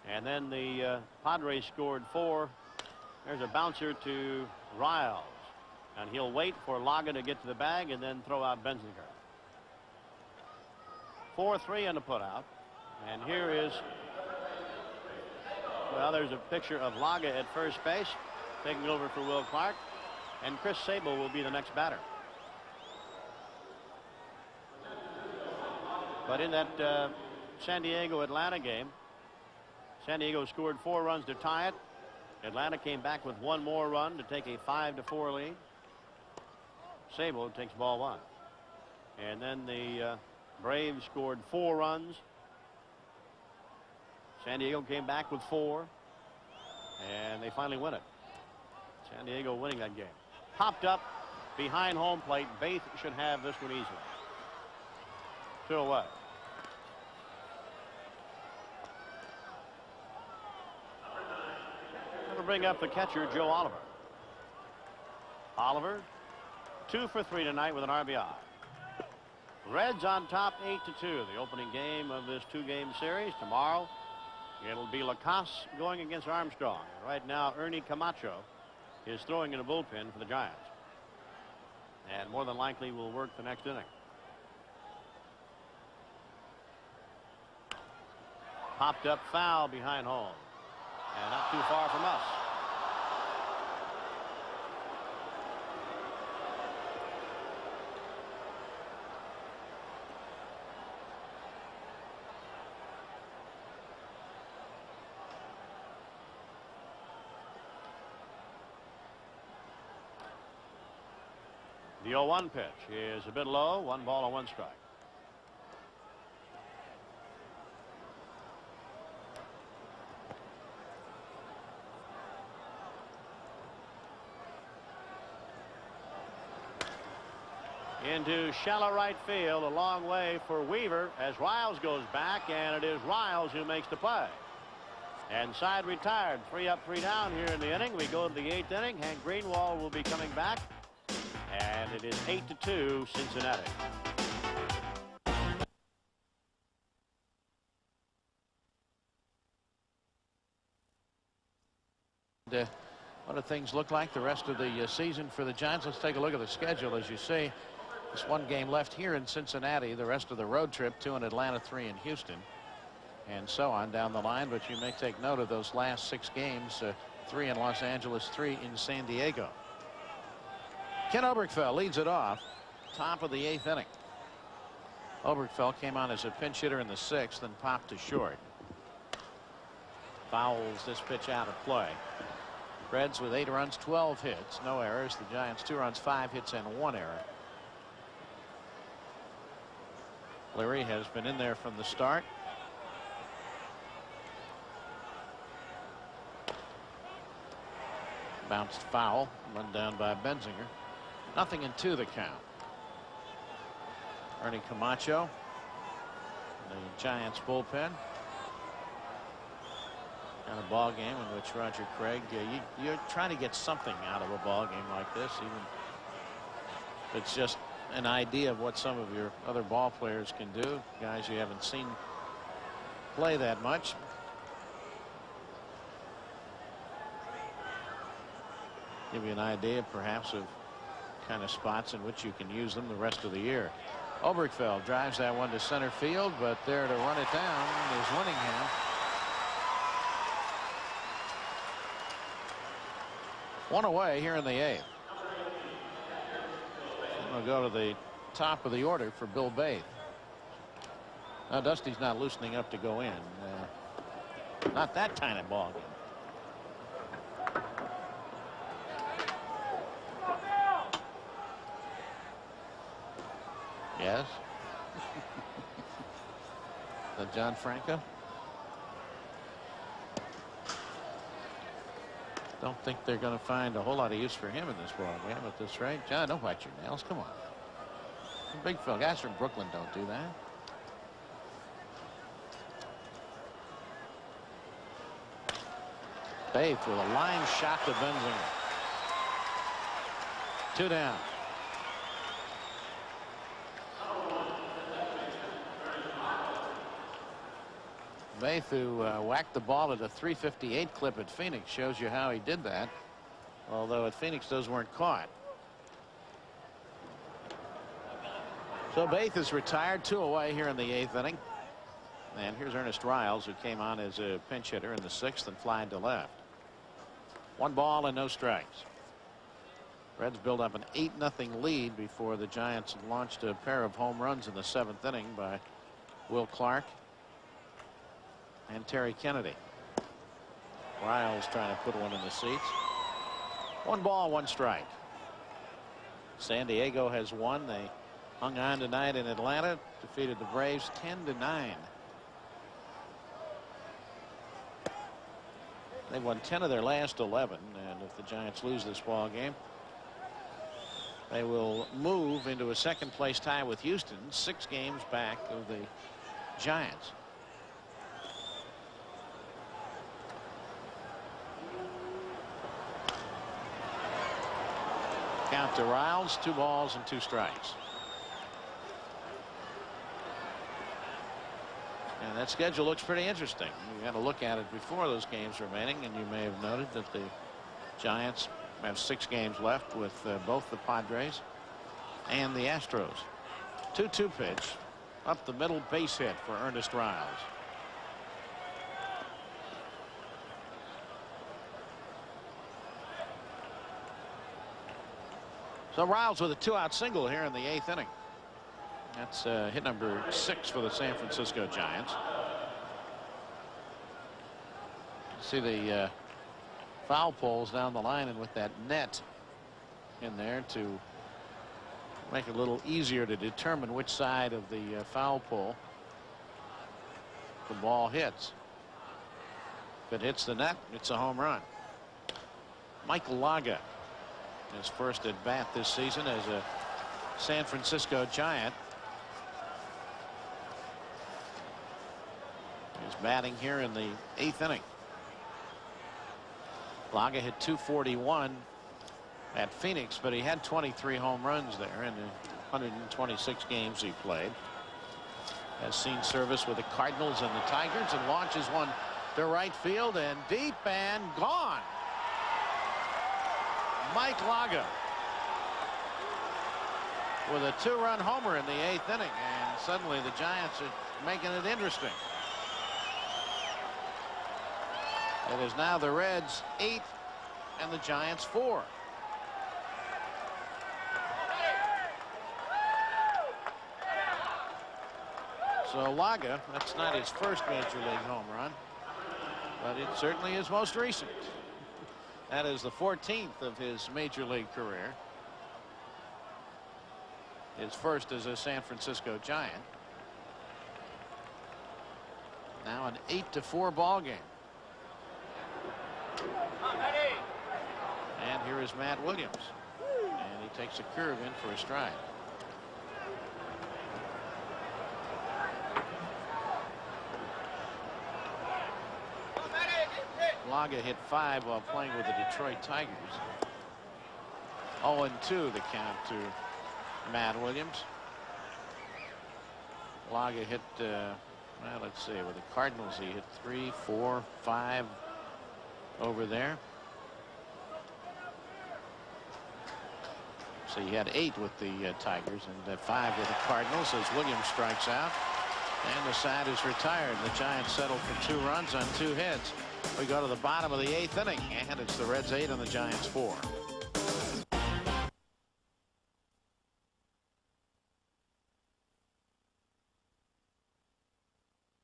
And then the Padres scored 4. There's a bouncer to Riles. And he'll wait for Laga to get to the bag and then throw out Benzinger. 4-3 on the putout. And here is, well, there's a picture of Laga at first base, taking over for Will Clark. And Chris Sable will be the next batter. But in that San Diego-Atlanta game, San Diego scored 4 runs to tie it. Atlanta came back with 1 more run to take a 5-4 lead. Sable takes ball 1. And then the Braves scored 4 runs. San Diego came back with 4. And they finally win it. San Diego winning that game. Popped up behind home plate. Baith should have this one easily. 2 away. We'll bring up the catcher, Joe Oliver. Oliver, 2 for 3 tonight with an RBI. Reds on top 8-2. The opening game of this 2-game series. Tomorrow, it'll be Lacasse going against Armstrong. Right now, Ernie Camacho is throwing in a bullpen for the Giants, and more than likely will work the next inning. Popped up foul behind home, and not too far from us. The 0-1 pitch is a bit low. 1 ball and 1 strike. Into shallow right field, a long way for Weaver as Riles goes back, and it is Riles who makes the play. And side retired. 3 up, 3 down here in the inning. We go to the 8th inning. Hank Greenwald will be coming back. And it is 8-2 Cincinnati. What do things look like the rest of the season for the Giants? Let's take a look at the schedule. As you see, this 1 game left here in Cincinnati. The rest of the road trip, 2 in Atlanta, 3 in Houston, and so on down the line. But you may take note of those last 6 games, 3 in Los Angeles, 3 in San Diego. Ken Oberkfell leads it off, top of the 8th inning. Oberkfell came on as a pinch hitter in the 6th and popped to short. Fouls this pitch out of play. Reds with 8 runs, 12 hits, no errors. The Giants 2 runs, 5 hits, and 1 error. Leary has been in there from the start. Bounced foul, run down by Benzinger. 0-2 the count. Ernie Camacho, the Giants bullpen. Kind of ball game in which Roger Craig, you're trying to get something out of a ball game like this, even if it's just an idea of what some of your other ball players can do, guys you haven't seen play that much. Give you an idea perhaps of kind of spots in which you can use them the rest of the year. Oberkfell drives that one to center field, but there to run it down is Winningham. One away here in the 8th. We'll go to the top of the order for Bill Baith. Now Dusty's not loosening up to go in. Not that kind of ball game. Yes. The John Franco. Don't think they're going to find a whole lot of use for him in this ball game at this rate. John, don't bite your nails. Come on. Big Phil. Guys from Brooklyn don't do that. Faith with a line shot to Benzinger. 2 down. Faith, who whacked the ball at a .358 clip at Phoenix, shows you how he did that. Although at Phoenix, those weren't caught. So Baith is retired, 2 away here in the 8th inning. And here's Ernest Riles, who came on as a pinch hitter in the 6th and flying to left. 1 ball and no strikes. Reds build up an 8-0 lead before the Giants launched a pair of home runs in the 7th inning by Will Clark and Terry Kennedy. Riles trying to put one in the seats. 1 ball, 1 strike. San Diego has won. They hung on tonight in Atlanta, defeated the Braves 10-9. They've won 10 of their last 11, and if the Giants lose this ball game, they will move into a 2nd place tie with Houston, 6 games back of the Giants. Count to Riles, 2 balls and 2 strikes. And that schedule looks pretty interesting. You got to look at it before those games remaining, and you may have noted that the Giants have 6 games left with both the Padres and the Astros. 2-2 pitch up the middle, base hit for Ernest Riles. So Riles with a 2-out single here in the 8th inning. That's hit number 6 for the San Francisco Giants. See the foul poles down the line, and with that net in there to make it a little easier to determine which side of the foul pole the ball hits. If it hits the net, it's a home run. Michael Laga, his first at bat this season as a San Francisco Giant. He's batting here in the 8th inning. Laga hit .241 at Phoenix, but he had 23 home runs there in the 126 games he played. Has seen service with the Cardinals and the Tigers, and launches one to right field and deep and gone. Mike Laga with a 2-run homer in the 8th inning, and suddenly the Giants are making it interesting. It is now the Reds 8 and the Giants 4. So Laga, that's not his first major league home run, but it certainly is most recent. That is the 14th of his major league career. His first as a San Francisco Giant. Now an 8-4 ball game. And here is Matt Williams, and he takes a curve in for a strike. Laga hit 5 while playing with the Detroit Tigers. 0-2 the count to Matt Williams. Laga hit well, let's see, with the Cardinals he hit 3, 4, 5 over there. So he had 8 with the Tigers and 5 with the Cardinals as Williams strikes out, and the side is retired. The Giants settle for 2 runs on 2 hits. We go to the bottom of the 8th inning, and it's the Reds 8 and the Giants 4.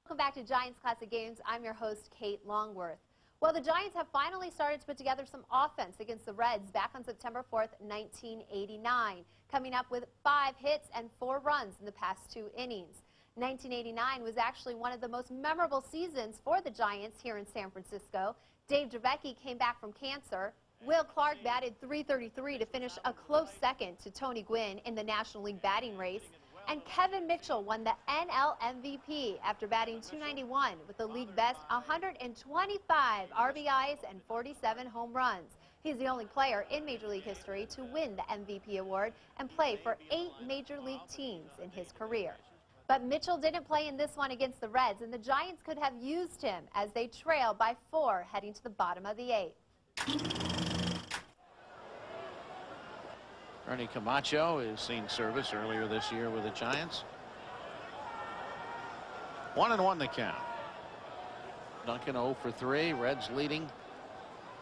Welcome back to Giants Classic Games. I'm your host, Kate Longworth. Well, the Giants have finally started to put together some offense against the Reds back on September 4th, 1989, coming up with 5 hits and 4 runs in the past 2 innings. 1989 was actually one of the most memorable seasons for the Giants here in San Francisco. Dave Dravecky came back from cancer. Will Clark batted .333 to finish a close second to Tony Gwynn in the National League batting race. And Kevin Mitchell won the NL MVP after batting .291 with the league best 125 RBIs and 47 home runs. He's the only player in Major League history to win the MVP award and play for 8 Major League teams in his career. But Mitchell didn't play in this one against the Reds, and the Giants could have used him as they trail by 4 heading to the bottom of the 8th. Ernie Camacho has seen service earlier this year with the Giants. 1-1 the count. Duncan 0 for 3. Reds leading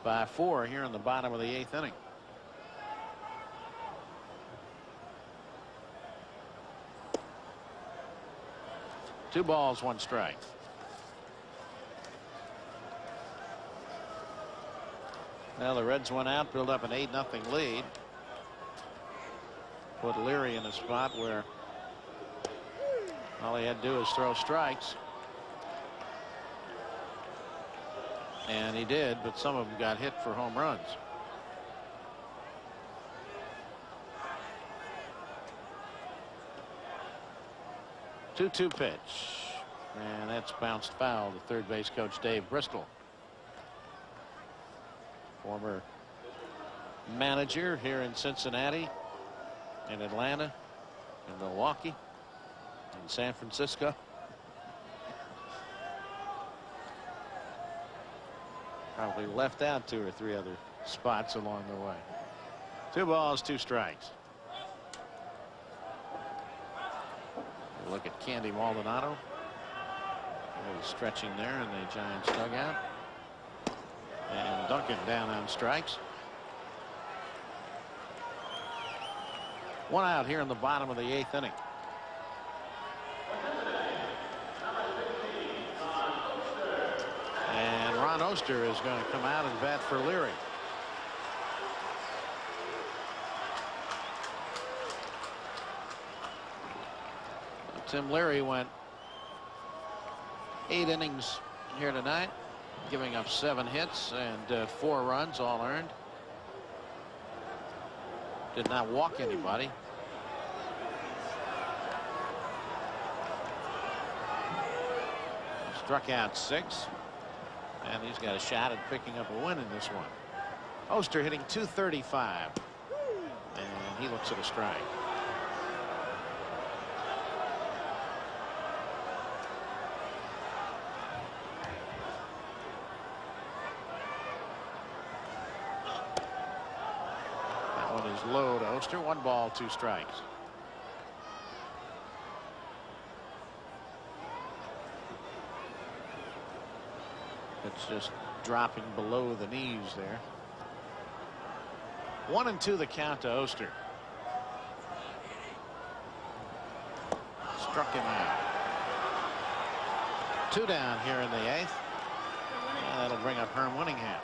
by 4 here in the bottom of the 8th inning. Two balls, 1 strike. Well, the Reds went out, built up an 8-0 lead. Put Leary in a spot where all he had to do is throw strikes. And he did, but some of them got hit for home runs. Two-two pitch. And that's bounced foul to third base coach Dave Bristol. Former manager here in Cincinnati, in Atlanta, in Milwaukee, in San Francisco. Probably left out 2 or 3 other spots along the way. 2 balls, 2 strikes. We'll look at Candy Maldonado. A little stretching there in the Giants dugout. And Duncan down on strikes. 1 out here in the bottom of the 8th inning. And Ron Oster is going to come out and bat for Leary. Tim Leary went 8 innings here tonight, giving up 7 hits and 4 runs, all earned. Did not walk anybody. Struck out 6. And he's got a shot at picking up a win in this one. Oster hitting .235. And he looks at a strike. That one is low to Oster. 1 ball, 2 strikes. It's just dropping below the knees there. 1-2 the count to Oster. Struck him out. 2 down here in the 8th. And that'll bring up Herm Winningham.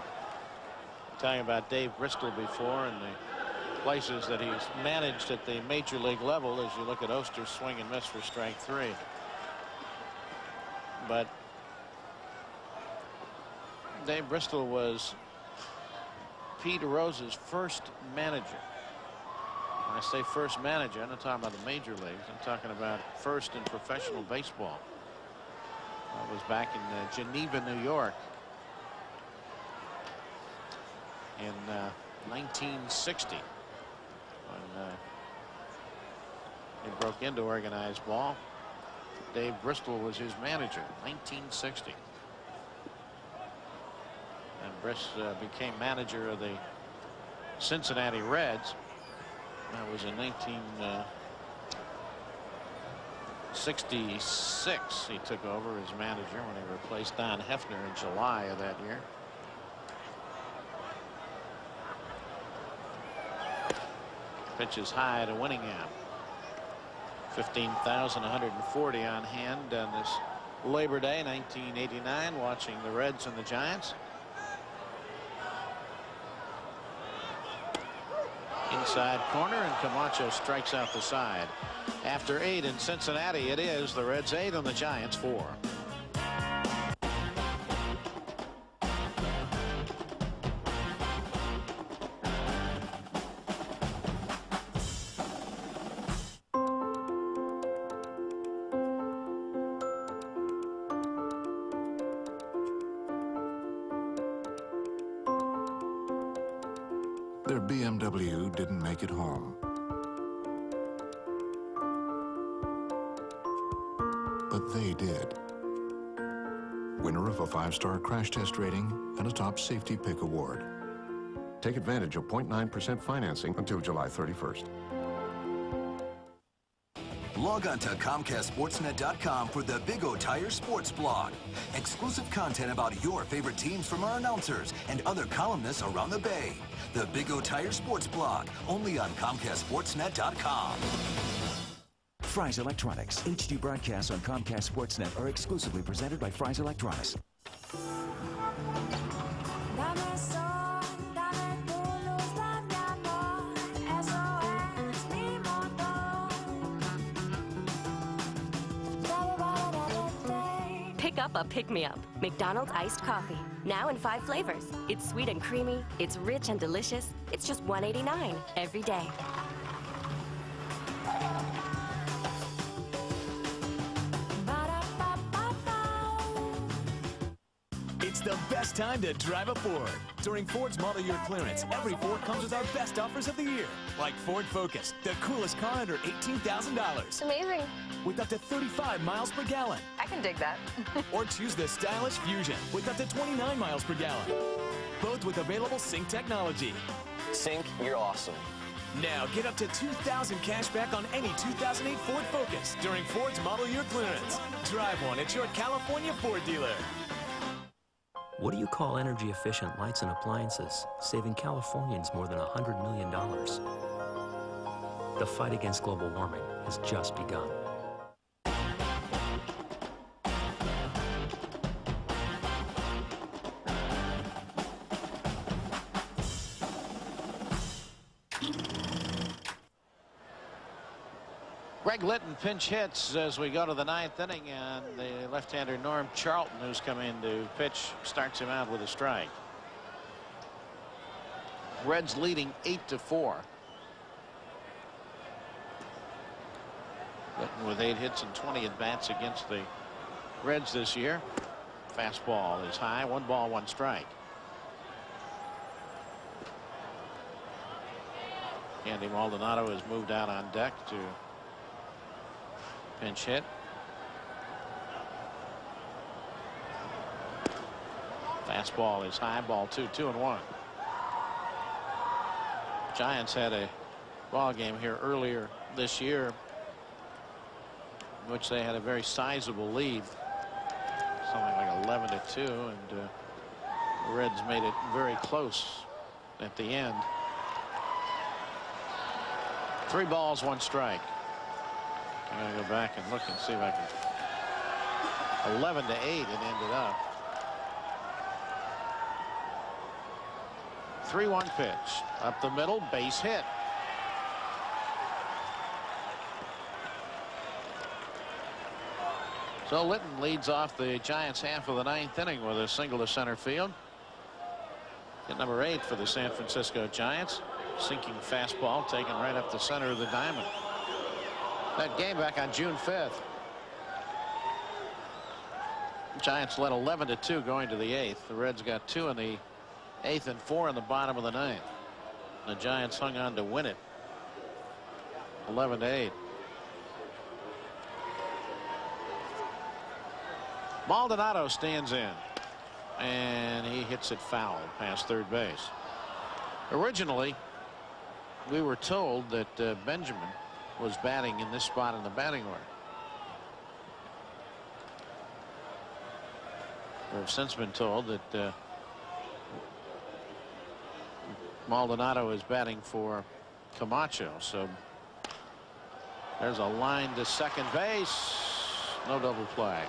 Talking about Dave Bristol before and the places that he's managed at the major league level as you look at Oster's swing and miss for strike 3. But Dave Bristol was Pete Rose's first manager. When I say first manager, I'm not talking about the major leagues. I'm talking about first in professional baseball. That was back in Geneva, New York in 1960 when he broke into organized ball. Dave Bristol was his manager, 1960. And Briss became manager of the Cincinnati Reds. That was in 1966. He took over as manager when he replaced Don Hefner in July of that year. Pitch is high to Winningham. 15,140 on hand on this Labor Day 1989, watching the Reds and the Giants. Inside corner, and Camacho strikes out the side. After 8 in Cincinnati, it is the Reds 8 and the Giants 4. Their BMW didn't make it home. But they did. Winner of a 5-star crash test rating and a top safety pick award. Take advantage of 0.9% financing until July 31st. Log on to ComcastSportsNet.com for the Big O Tire Sports Blog. Exclusive content about your favorite teams from our announcers and other columnists around the Bay. The Big O Tire Sports Blog, only on ComcastSportsNet.com. Fry's Electronics. HD broadcasts on Comcast Sportsnet are exclusively presented by Fry's Electronics. Pick up a pick-me-up. McDonald's iced coffee. Now in 5 flavors. It's sweet and creamy. It's rich and delicious. It's just $1.89 every day. It's the best time to drive a Ford. During Ford's model year clearance, every Ford comes with our best offers of the year. Like Ford Focus, the coolest car under $18,000. Amazing. With up to 35 miles per gallon. I can dig that. Or choose the stylish Fusion with up to 29 miles per gallon. Both with available Sync technology. Sync, you're awesome. Now get up to $2,000 cash back on any 2008 Ford Focus during Ford's model year clearance. Drive one at your California Ford dealer. What do you call energy-efficient lights and appliances, saving Californians more than $100 million? The fight against global warming has just begun. Greg Litton pinch hits as we go to the 9th inning, and the left-hander Norm Charlton, who's come in to pitch, starts him out with a strike. Reds leading 8-4. Litton with 8 hits and 20 at-bats against the Reds this year. Fastball is high. 1 ball, 1 strike. Andy Maldonado has moved out on deck to pinch hit. Fastball is high. Ball 2, 2-1. Giants had a ball game here earlier this year in which they had a very sizable lead, something like 11-2, and the Reds made it very close at the end. 3 balls, 1 strike. I'm going to go back and look and see if I can. 11-8 it ended up. 3-1 pitch. Up the middle, base hit. So Litton leads off the Giants' half of the 9th inning with a single to center field. Hit number 8 for the San Francisco Giants. Sinking fastball taken right up the center of the diamond. That game back on June 5th. Giants led 11-2 going to the 8th. The Reds got 2 in the 8th and 4 in the bottom of the 9th. The Giants hung on to win it 11-8. Maldonado stands in, and he hits it foul past third base. Originally, we were told that Benjamin was batting in this spot in the batting order. We've since been told that Maldonado is batting for Camacho. So there's a line to second base. No double play.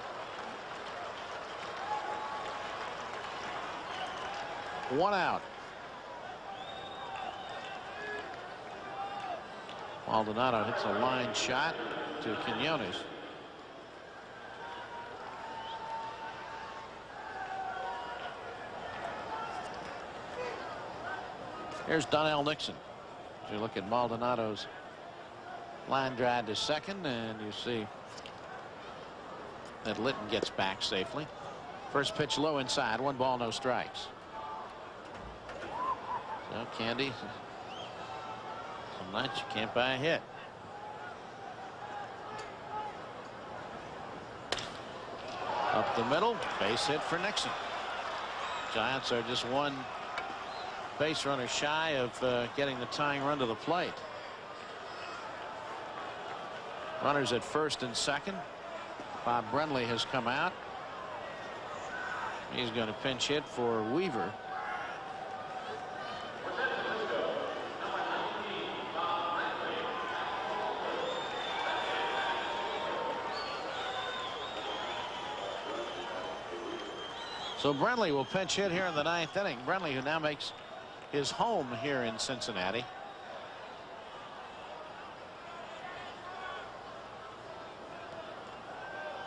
1 out. Maldonado hits a line shot to Quinones. Here's Donnell Nixon. You look at Maldonado's line drive to second, and you see that Litton gets back safely. First pitch low inside, 1 ball, no strikes. So Candy, some nights you can't buy a hit. Up the middle, base hit for Nixon. Giants are just 1 base runner shy of getting the tying run to the plate. Runners at first and second. Bob Brenly has come out. He's going to pinch hit for Weaver. So Brenly will pinch hit here in the 9th inning. Brenly, who now makes his home here in Cincinnati.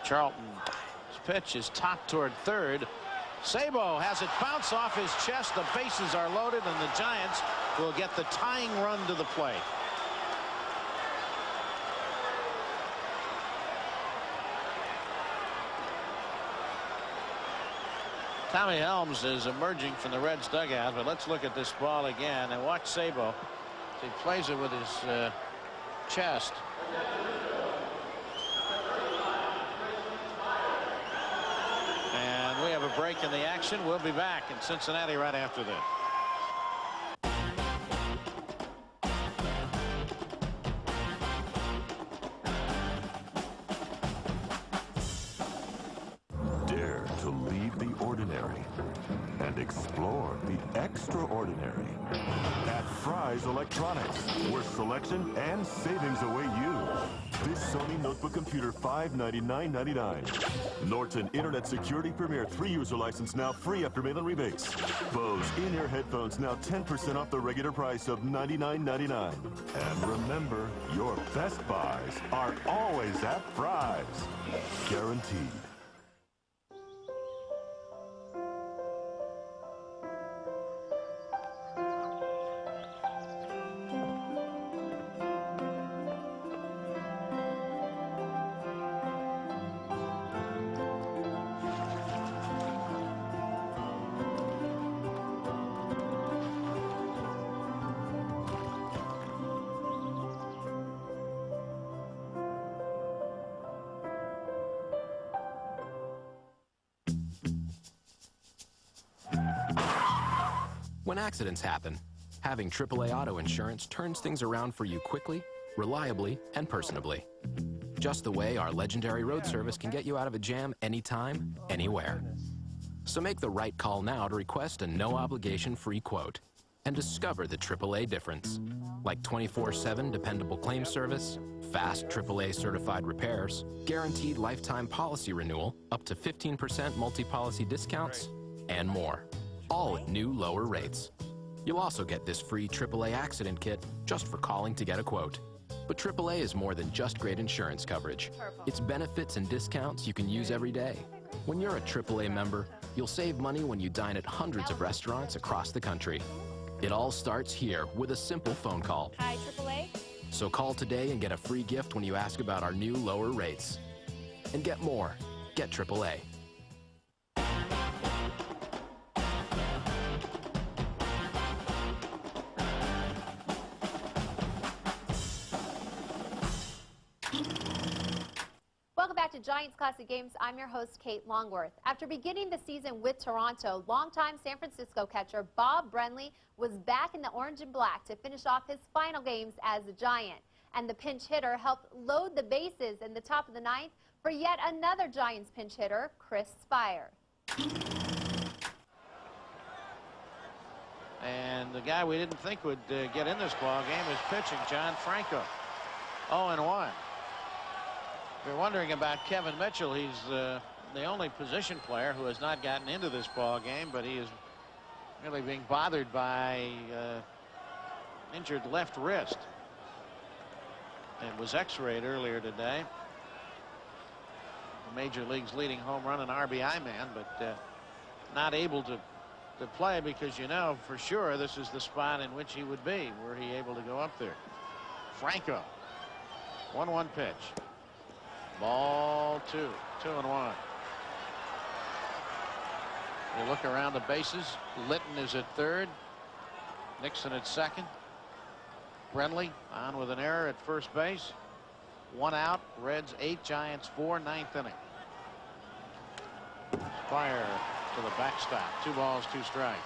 Charlton's pitch is topped toward third. Sabo has it bounce off his chest. The bases are loaded, and the Giants will get the tying run to the plate. Tommy Helms is emerging from the Reds dugout, but let's look at this ball again and watch Sabo. He plays it with his chest. And we have a break in the action. We'll be back in Cincinnati right after this. Dare to leave the ordinary and explore the extraordinary at Fry's Electronics, where selection and savings await you. This Sony notebook computer, $599.99. Norton Internet Security Premier 3-user license now free after mail-in rebates. Bose in-ear headphones now 10% off the regular price of $99.99. And remember, your best buys are always at Fry's. Guaranteed. When accidents happen, having AAA auto insurance turns things around for you quickly, reliably, and personably. Just the way our legendary road service can get you out of a jam anytime, anywhere. So make the right call now to request a no-obligation free quote and discover the AAA difference, like 24/7 dependable claim service, fast AAA certified repairs, guaranteed lifetime policy renewal, up to 15% multi-policy discounts, and more. All at new lower rates. You'll also get this free AAA accident kit just for calling to get a quote. But AAA is more than just great insurance coverage. It's benefits and discounts you can use every day. When you're a AAA member, you'll save money when you dine at hundreds of restaurants across the country. It all starts here with a simple phone call. Hi, AAA. So call today and get a free gift when you ask about our new lower rates. And get more. Get AAA. Welcome back to Giants Classic Games. I'm your host, Kate Longworth. After beginning the season with Toronto, longtime San Francisco catcher Bob Brenly was back in the orange and black to finish off his final games as a Giant. And the pinch hitter helped load the bases in the top of the 9th for yet another Giants pinch hitter, Chris Spire. And the guy we didn't think would get in this ball game is pitching, John Franco. 0-1. If you're wondering about Kevin Mitchell, he's the only position player who has not gotten into this ball game, but he is really being bothered by injured left wrist. It was x-rayed earlier today. The Major League's leading home run and RBI man, but not able to play because you know for sure this is the spot in which he would be were he able to go up there. Franco, 1-1 pitch. Ball 2, 2-1. You look around the bases. Litton is at third. Nixon at second. Brenly on with an error at first base. 1 out. Reds 8, Giants 4, 9th inning. Spire to the backstop. 2 balls, 2 strikes.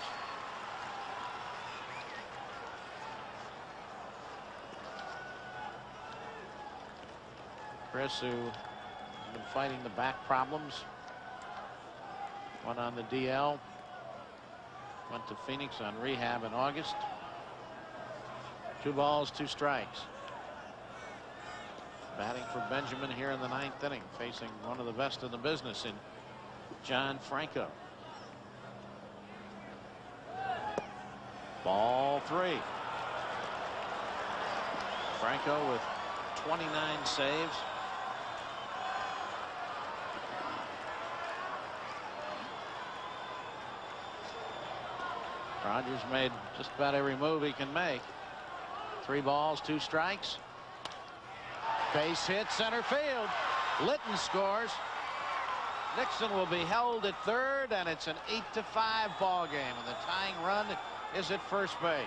Chris, who has been fighting the back problems, went on the DL, went to Phoenix on rehab in August. 2 balls, 2 strikes. Batting for Benjamin here in the 9th inning, facing one of the best in the business in John Franco. Ball 3. Franco with 29 saves. Rogers made just about every move he can make. 3 balls, 2 strikes. Base hit, center field. Litton scores. Nixon will be held at third, and it's an 8-5 ball game, and the tying run is at first base.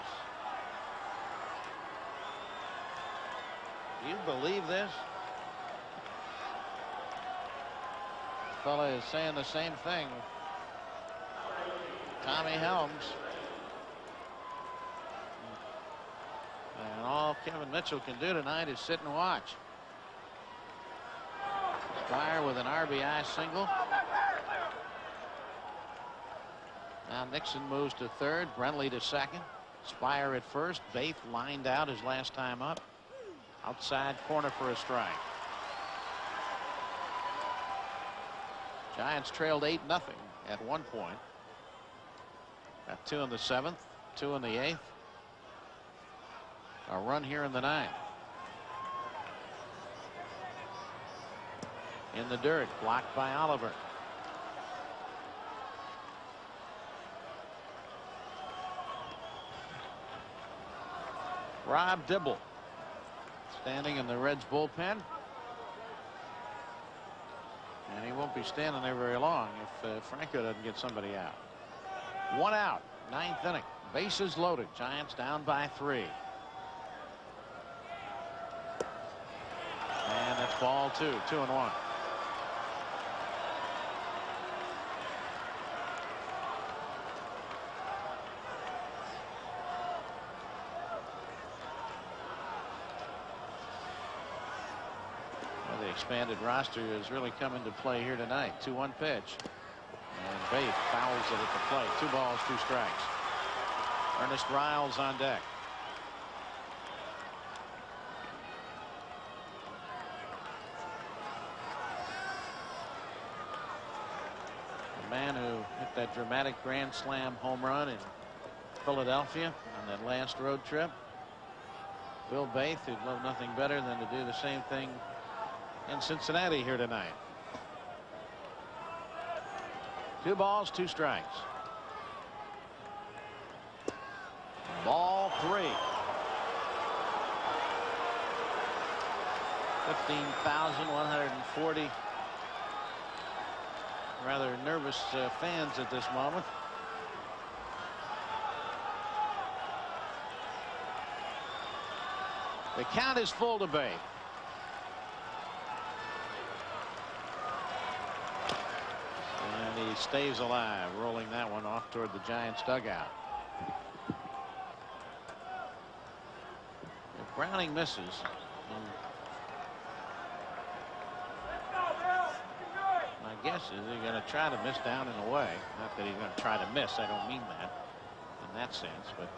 Do you believe this? The fella is saying the same thing. Tommy Helms. And all Kevin Mitchell can do tonight is sit and watch. Spire with an RBI single. Now Nixon moves to third. Brenly to second. Spire at first. Baith lined out his last time up. Outside corner for a strike. Giants trailed 8-0 at one point. Got 2 in the 7th, 2 in the 8th. A run here in the 9th. In the dirt, blocked by Oliver. Rob Dibble standing in the Reds bullpen. And he won't be standing there very long if Franco doesn't get somebody out. 1 out, 9th inning. Bases loaded. Giants down by 3. And that's ball 2, 2-1. The expanded roster has really come into play here tonight. 2-1 pitch. And Baith fouls it at the plate. 2 balls, 2 strikes. Ernest Riles on deck. The man who hit that dramatic grand slam home run in Philadelphia on that last road trip. Bill Baith, who'd love nothing better than to do the same thing in Cincinnati here tonight. 2 balls, 2 strikes. Ball 3. 15,140 rather nervous fans at this moment. The count is full to Baith. And he stays alive, rolling that one off toward the Giants dugout. If Browning misses, my guess is he's going to try to miss down and away. Not that he's going to try to miss. I don't mean that in that sense, but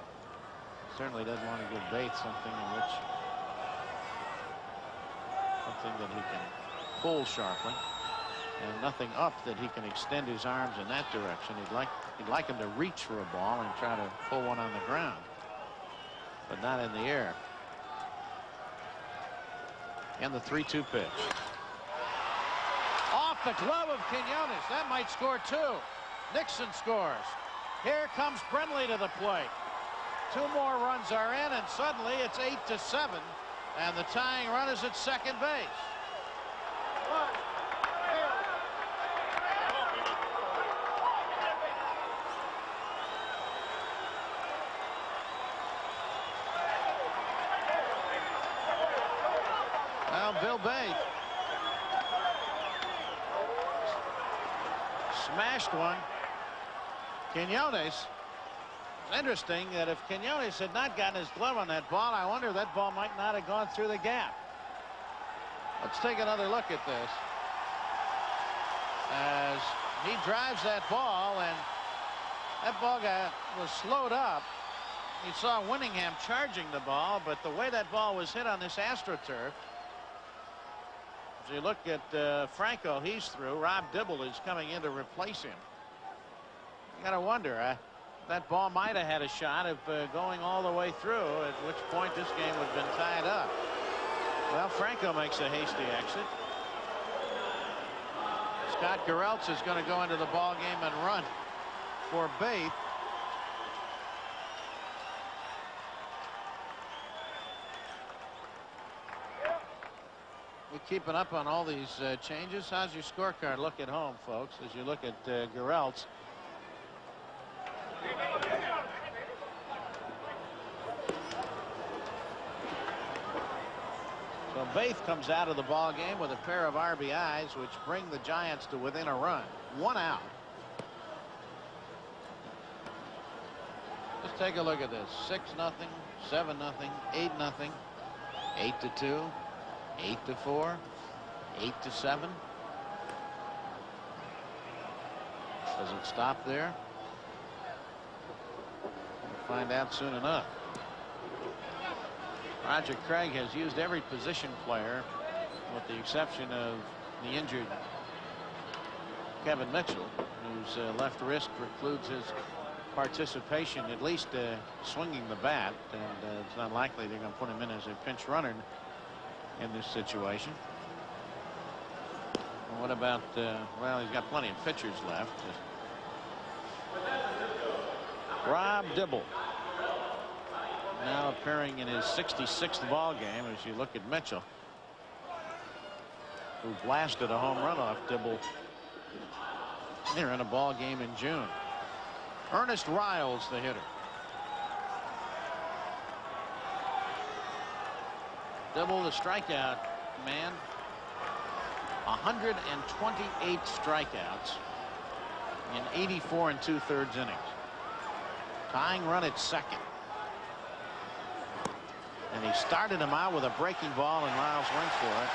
certainly doesn't want to give Baith something that he can pull sharply, and nothing up that he can extend his arms in that direction. He'd like him to reach for a ball and try to pull one on the ground, but not in the air. And the 3-2 pitch. Off the glove of Quinones. That might score 2. Nixon scores. Here comes Brenly to the plate. 2 more runs are in, and suddenly it's 8-7, and the tying run is at second base. Well, Bill Bay smashed one. Quinones. It's interesting that if Quinones had not gotten his glove on that ball, I wonder that ball might not have gone through the gap. Let's take another look at this. As he drives that ball, and that ball was slowed up. You saw Winningham charging the ball, but the way that ball was hit on this AstroTurf, as you look at Franco, he's through. Rob Dibble is coming in to replace him. You gotta wonder, that ball might have had a shot of going all the way through, at which point this game would have been tied up. Well, Franco makes a hasty exit. Scott Gereltz is going to go into the ball game and run for Baith. We're keeping up on all these changes. How's your scorecard look at home, folks, as you look at Gereltz? So Baith comes out of the ball game with a pair of RBIs, which bring the Giants to within a run. 1 out. Let's take a look at this. 6-0, 7-0, 8-0, 8-2, 8-4, 8-7. Doesn't stop there. We'll find out soon enough. Roger Craig has used every position player with the exception of the injured Kevin Mitchell, whose left wrist precludes his participation, at least swinging the bat, and it's unlikely they're going to put him in as a pinch runner in this situation. And what about well, he's got plenty of pitchers left. Rob Dibble now appearing in his 66th ball game, as you look at Mitchell, who blasted a home run off Dibble here in a ball game in June. Ernest Riles, the hitter. Dibble, the strikeout man. 128 strikeouts in 84 2/3 innings. Tying run at second. And he started him out with a breaking ball, and Riles went for it.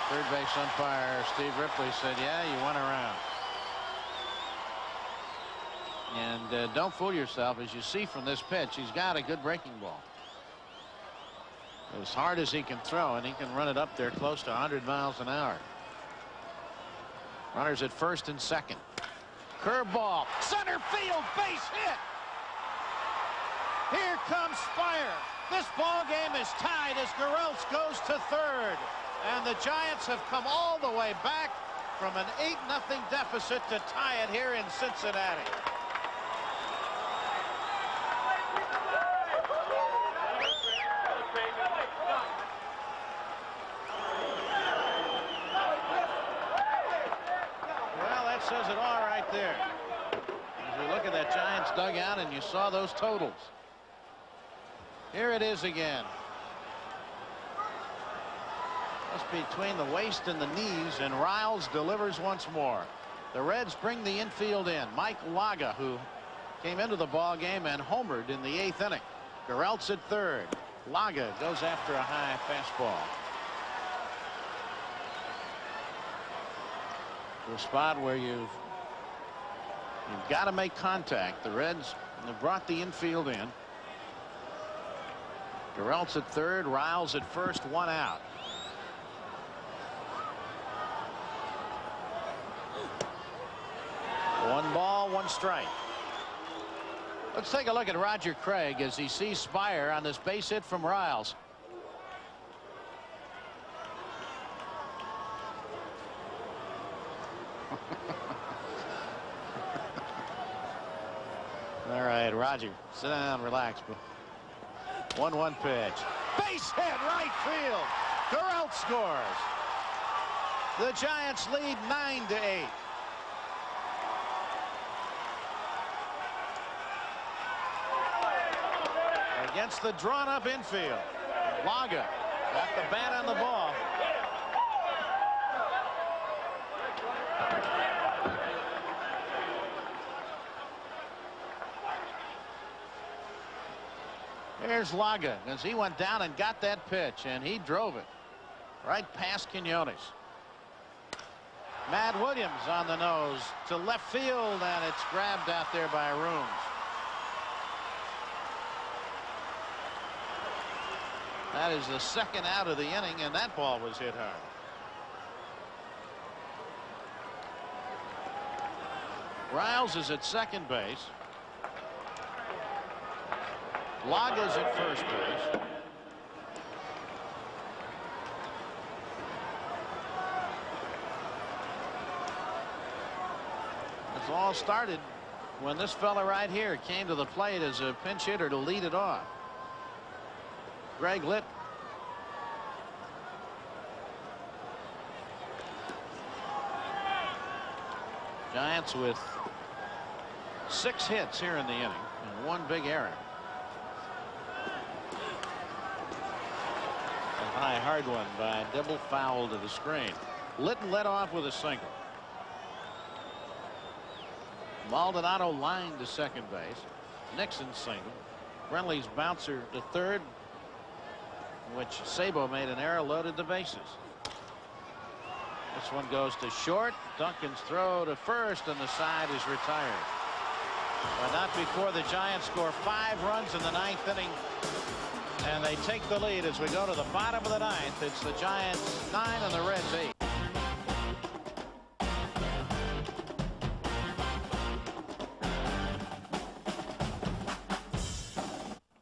Third base umpire Steve Ripley said, yeah, you went around. And don't fool yourself. As you see from this pitch, he's got a good breaking ball. As hard as he can throw, and he can run it up there close to 100 miles an hour. Runners at first and second. Curveball, center field, base hit. Here comes Spire. This ball game is tied as Gereltz goes to third, and the Giants have come all the way back from an 8-0 deficit to tie it here in Cincinnati. Well, that says it all right there. As you look at that Giants dugout and you saw those totals. Here it is again. Just between the waist and the knees, and Riles delivers once more. The Reds bring the infield in. Mike Laga, who came into the ball game and homered in the 8th inning. Gereltz at third. Laga goes after a high fastball. To a spot where you've got to make contact. The Reds have brought the infield in. Gereltz at third, Riles at first, 1 out. One ball, 1 strike. Let's take a look at Roger Craig as he sees Spire on this base hit from Riles. Roger, sit down, relax. 1-1 pitch. Base hit, right field. Guralt scores. The Giants lead 9-8. Against the drawn-up infield. Laga got the bat on the ball. Here's Laga as he went down and got that pitch, and he drove it right past Quinones. Matt Williams on the nose to left field, and it's grabbed out there by Rooms. That is the second out of the inning, and that ball was hit hard. Riles is at second base. Laga's at first base. This all started when this fella right here came to the plate as a pinch hitter to lead it off. Greg Litt. Giants with 6 hits here in the inning and 1 big error. A high hard one by double foul to the screen. Litton led off with a single. Maldonado lined to second base. Nixon single. Brenly's bouncer to third, which Sabo made an error, loaded the bases. This one goes to short. Duncan's throw to first, and the side is retired. But not before the Giants score 5 runs in the 9th inning, and they take the lead as we go to the bottom of the 9th. It's the Giants 9 and the Reds 8.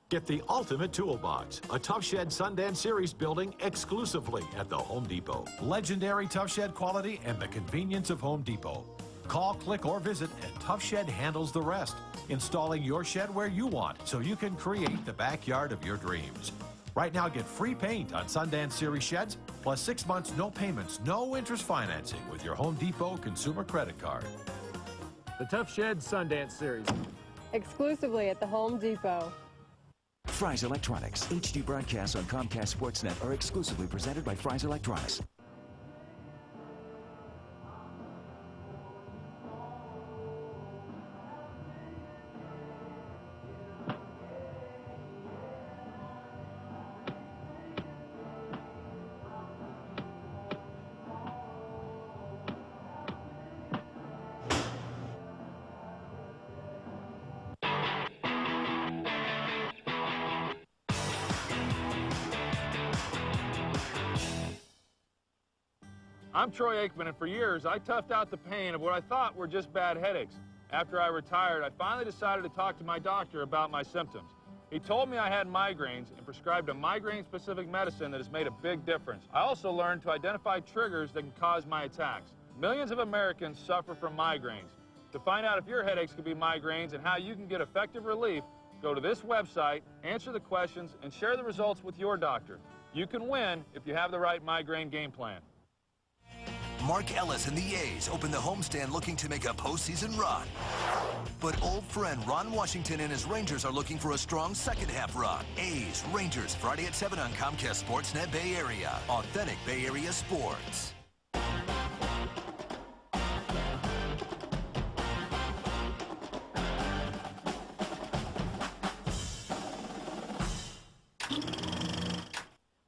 Get the ultimate toolbox, a Tough Shed Sundance Series building exclusively at the Home Depot. Legendary Tough Shed quality and the convenience of Home Depot. Call, click, or visit, and Tough Shed handles the rest, installing your shed where you want so you can create the backyard of your dreams. Right now, get free paint on Sundance Series sheds, plus 6 months, no payments, no interest financing with your Home Depot consumer credit card. The Tough Shed Sundance Series. Exclusively at the Home Depot. Fry's Electronics. HD broadcasts on Comcast Sportsnet are exclusively presented by Fry's Electronics. I'm Troy Aikman, and for years, I toughed out the pain of what I thought were just bad headaches. After I retired, I finally decided to talk to my doctor about my symptoms. He told me I had migraines and prescribed a migraine-specific medicine that has made a big difference. I also learned to identify triggers that can cause my attacks. Millions of Americans suffer from migraines. To find out if your headaches could be migraines and how you can get effective relief, go to this website, answer the questions, and share the results with your doctor. You can win if you have the right migraine game plan. Mark Ellis and the A's open the homestand looking to make a postseason run. But old friend Ron Washington and his Rangers are looking for a strong second-half run. A's, Rangers, Friday at 7 on Comcast Sportsnet Bay Area. Authentic Bay Area sports.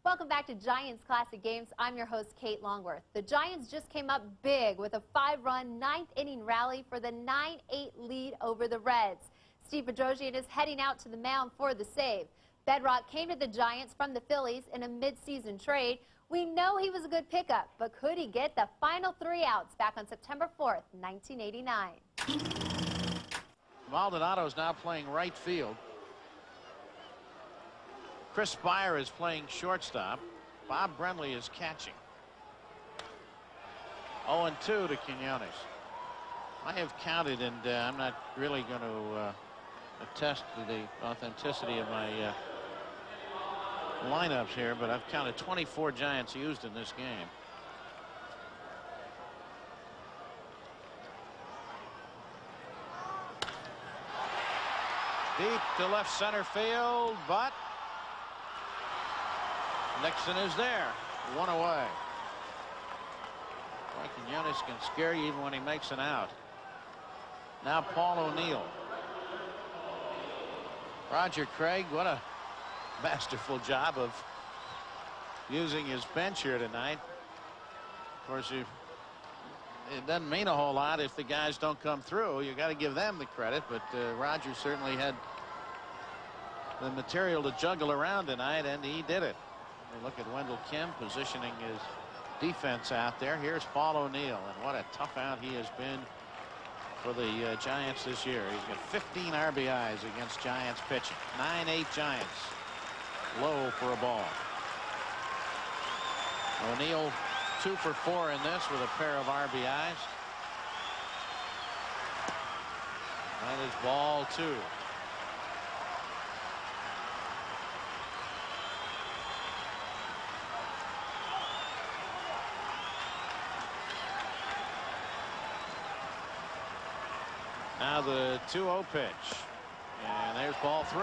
Welcome back to Giants Classic Games. I'm your host, Kate Longworth. The Giants just came up big with a 5-run 9th inning rally for the 9-8 lead over the Reds. Steve Bedrosian is heading out to the mound for the save. Bedrock came to the Giants from the Phillies in a mid-season trade. We know he was a good pickup, but could he get the final 3 outs back on September 4th, 1989? Maldonado is now playing right field. Chris Spire is playing shortstop. Bob Brenly is catching. 0-2 to Quinones. I have counted, and I'm not really going to attest to the authenticity of my lineups here, but I've counted 24 Giants used in this game. Deep to left center field, but Nixon is there. One away. Boy, Quinones can scare you even when he makes an out. Now Paul O'Neill. Roger Craig, what a masterful job of using his bench here tonight. Of course, it doesn't mean a whole lot if the guys don't come through. You got to give them the credit, but Roger certainly had the material to juggle around tonight, and he did it. We look at Wendell Kim positioning his defense out there. Here's Paul O'Neill, and what a tough out he has been for the Giants this year. He's got 15 RBIs against Giants pitching. 9-8 Giants. Low for a ball. O'Neill 2 for 4 in this with a pair of RBIs. That is ball 2. Now the 2-0 pitch. And there's ball 3.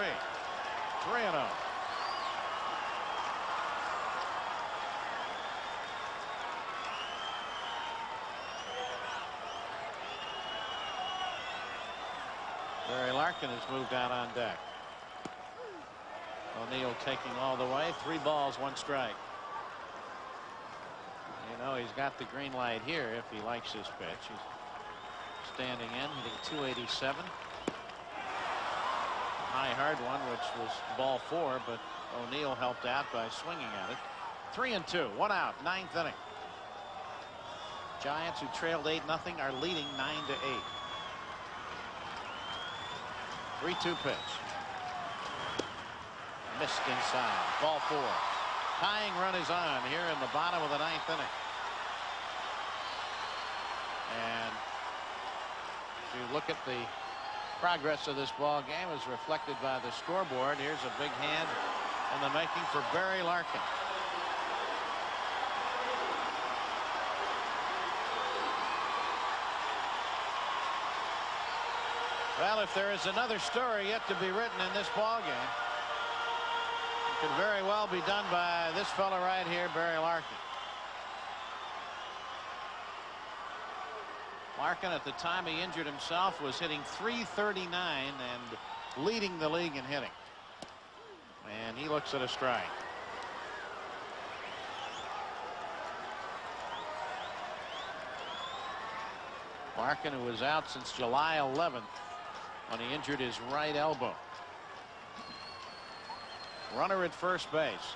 3-0. Barry Larkin has moved out on deck. O'Neill taking all the way. 3 balls, 1 strike. You know, he's got the green light here if he likes his pitch. He's standing in, hitting 287. A high hard one, which was ball 4, but O'Neill helped out by swinging at it. 3-2, 1 out, 9th inning. Giants, who trailed 8-0, are leading 9-8. 3-2 pitch. Missed inside. Ball 4. Tying run is on here in the bottom of the 9th inning. And if you look at the progress of this ball game as reflected by the scoreboard, here's a big hand in the making for Barry Larkin. Well, if there is another story yet to be written in this ball game, it could very well be done by this fella right here, Barry Larkin. Larkin, at the time he injured himself, was hitting .339 and leading the league in hitting. And he looks at a strike. Larkin, who was out since July 11th when he injured his right elbow. Runner at first base,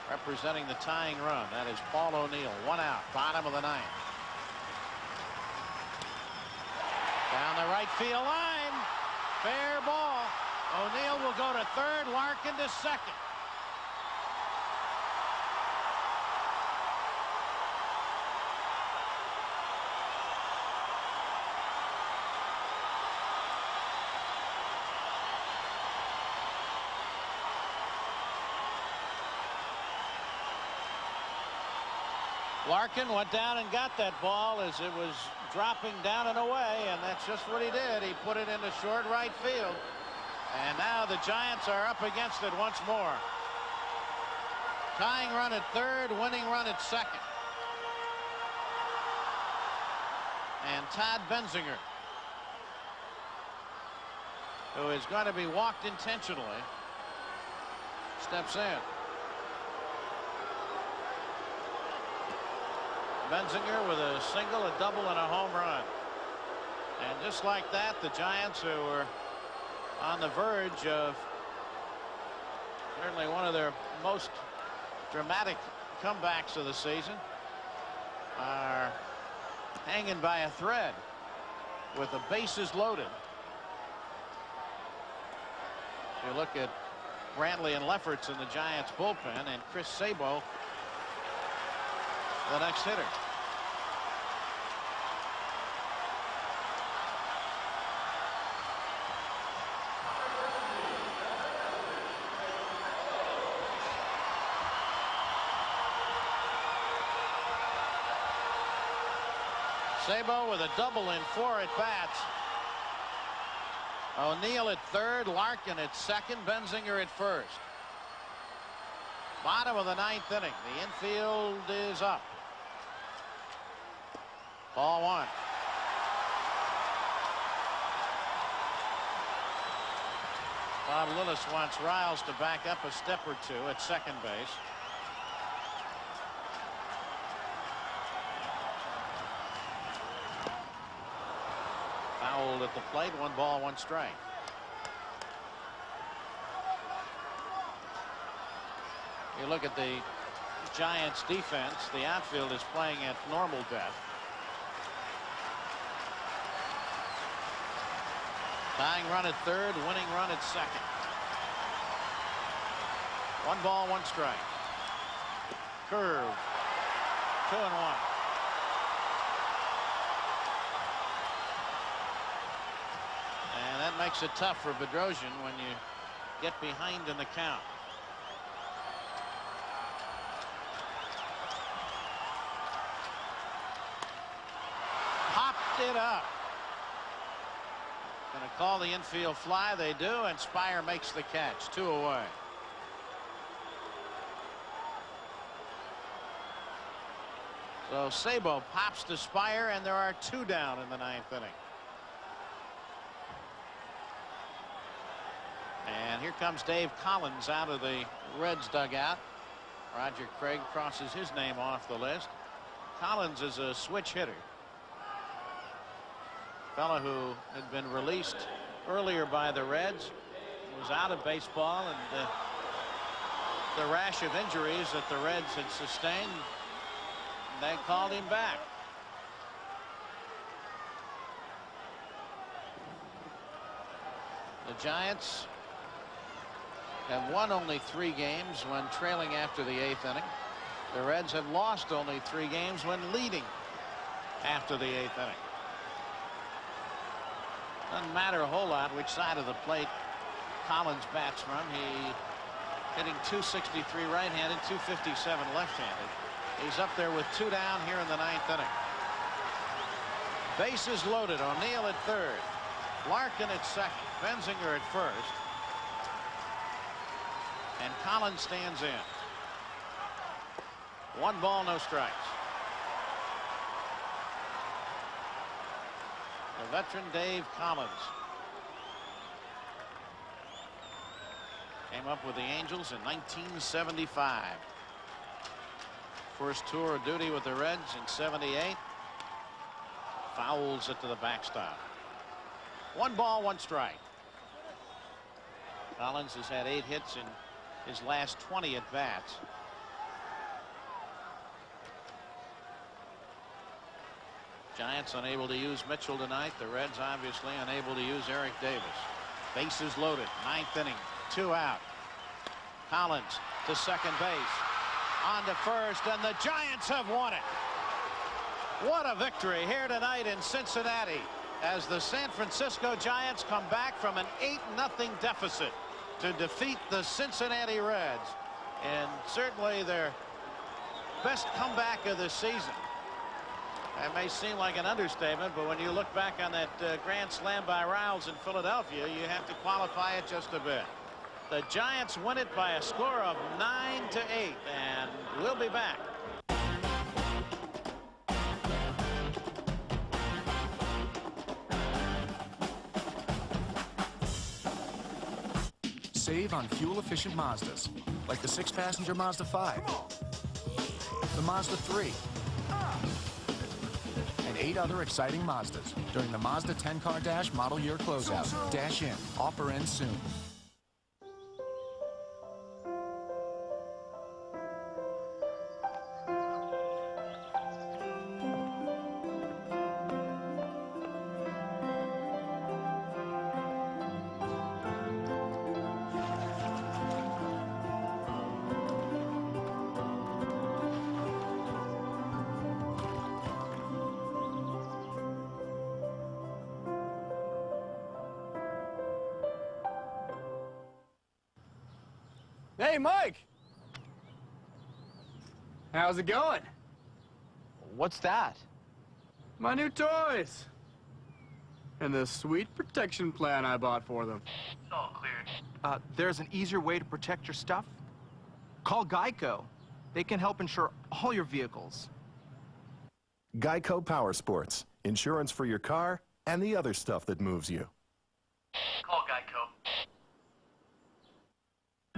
representing the tying run. That is Paul O'Neill. 1 out, bottom of the 9th. Down the right field line. Fair ball. O'Neill will go to third. Larkin to second. Larkin went down and got that ball as it was dropping down and away, and that's just what he did. He put it into short right field, and now the Giants are up against it once more. Tying run at third, winning run at second. And Todd Benzinger, who is going to be walked intentionally, steps in. Benzinger with a single, a double, and a home run. And just like that, the Giants, who were on the verge of certainly one of their most dramatic comebacks of the season, are hanging by a thread with the bases loaded. You look at Brantley and Lefferts in the Giants bullpen, and Chris Sabo, the next hitter. Sabo with a double in 4 at-bats. O'Neill at third, Larkin at second, Benzinger at first. Bottom of the 9th inning. The infield is up. Ball 1. Bob Lillis wants Riles to back up a step or two at second base. Fouled at the plate. 1 ball, 1 strike. You look at the Giants defense, the outfield is playing at normal depth. Tying run at third, winning run at second. 1 ball, 1 strike. Curve. 2-1. And that makes it tough for Bedrosian when you get behind in the count. Popped it up. Going to call the infield fly. They do, and Spire makes the catch. 2 away. So Sabo pops to Spire, and there are 2 down in the 9th inning. And here comes Dave Collins out of the Reds dugout. Roger Craig crosses his name off the list. Collins is a switch hitter. Fellow who had been released earlier by the Reds, was out of baseball, and the rash of injuries that the Reds had sustained, they called him back. The Giants have won only 3 games when trailing after the 8th inning. The Reds have lost only 3 games when leading after the 8th inning. Doesn't matter a whole lot which side of the plate Collins bats from. He hitting .263 right-handed, .257 left-handed. He's up there with 2 down here in the 9th inning. Bases loaded. O'Neill at third. Larkin at second. Benzinger at first. And Collins stands in. 1 ball, no strikes. The veteran Dave Collins came up with the Angels in 1975. First tour of duty with the Reds in '78. Fouls it to the backstop. 1 ball, 1 strike. Collins has had 8 hits in his last 20 at bats. Giants unable to use Mitchell tonight. The Reds obviously unable to use Eric Davis. Bases loaded. 9th inning. 2 out. Collins to second base. On to first, and the Giants have won it. What a victory here tonight in Cincinnati as the San Francisco Giants come back from an 8-0 deficit to defeat the Cincinnati Reds. And certainly their best comeback of the season. That may seem like an understatement, but when you look back on that grand slam by Riles in Philadelphia, you have to qualify it just a bit. The Giants win it by a score of 9-8, and we'll be back. Save on fuel-efficient Mazdas, like the 6-passenger Mazda 5, the Mazda 3, and 8 other exciting Mazdas during the Mazda 10-car Dash model year closeout. Dash in. Offer ends soon. Hey, Mike! How's it going? What's that? My new toys! And the sweet protection plan I bought for them. It's all cleared. There's an easier way to protect your stuff? Call Geico. They can help insure all your vehicles. Geico Power Sports. Insurance for your car and the other stuff that moves you. Call Geico.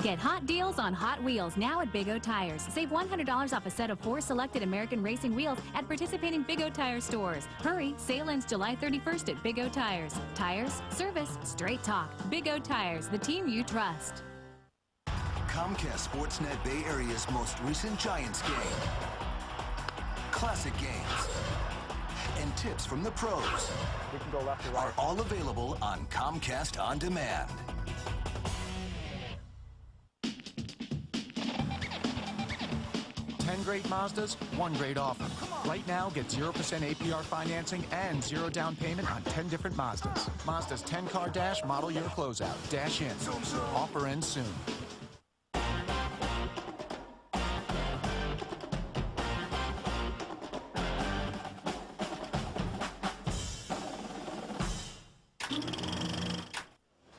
Get hot deals on Hot Wheels now at Big O Tires. Save $100 off a set of 4 selected American racing wheels at participating Big O Tire stores. Hurry, sale ends July 31st at Big O Tires. Tires, service, straight talk. Big O Tires, the team you trust. Comcast Sportsnet Bay Area's most recent Giants game. Classic games. And tips from the pros. We can go left or right. Are all available on Comcast On Demand. Great Mazdas, 1 great offer. Right now, get 0% APR financing and 0 down payment on 10 different Mazdas. Mazda's 10-car dash model year closeout. Dash in. Offer ends soon.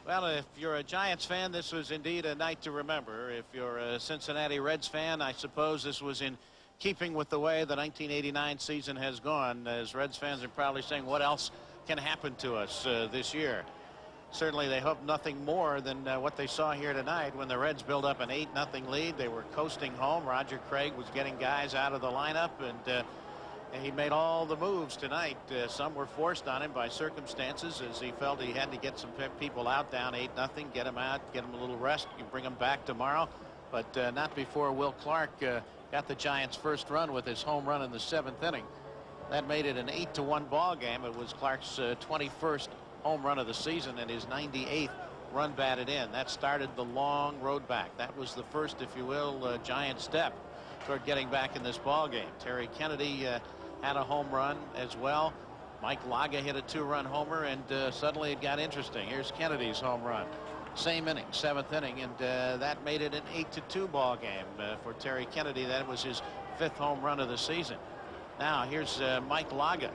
Well, if you're a Giants fan, this was indeed a night to remember. If you're a Cincinnati Reds fan, I suppose this was in keeping with the way the 1989 season has gone, as Reds fans are probably saying, what else can happen to us this year? Certainly they hope nothing more than what they saw here tonight when the Reds built up an 8-0 lead. They were coasting home. Roger Craig was getting guys out of the lineup, and he made all the moves tonight. Some were forced on him by circumstances, as he felt he had to get some people out down 8-0, get them out, get them a little rest. You bring them back tomorrow, but not before Will Clark got the Giants' first run with his home run in the 7th inning. That made it an 8-1 ball game. It was Clark's 21st home run of the season and his 98th run batted in. That started the long road back. That was the first, if you will, Giant step toward getting back in this ball game. Terry Kennedy had a home run as well. Mike Laga hit a 2-run homer, and suddenly it got interesting. Here's Kennedy's home run. Same inning, 7th inning, and that made it an 8-2 ball game for Terry Kennedy. That was his 5th home run of the season. Now here's Mike Laga.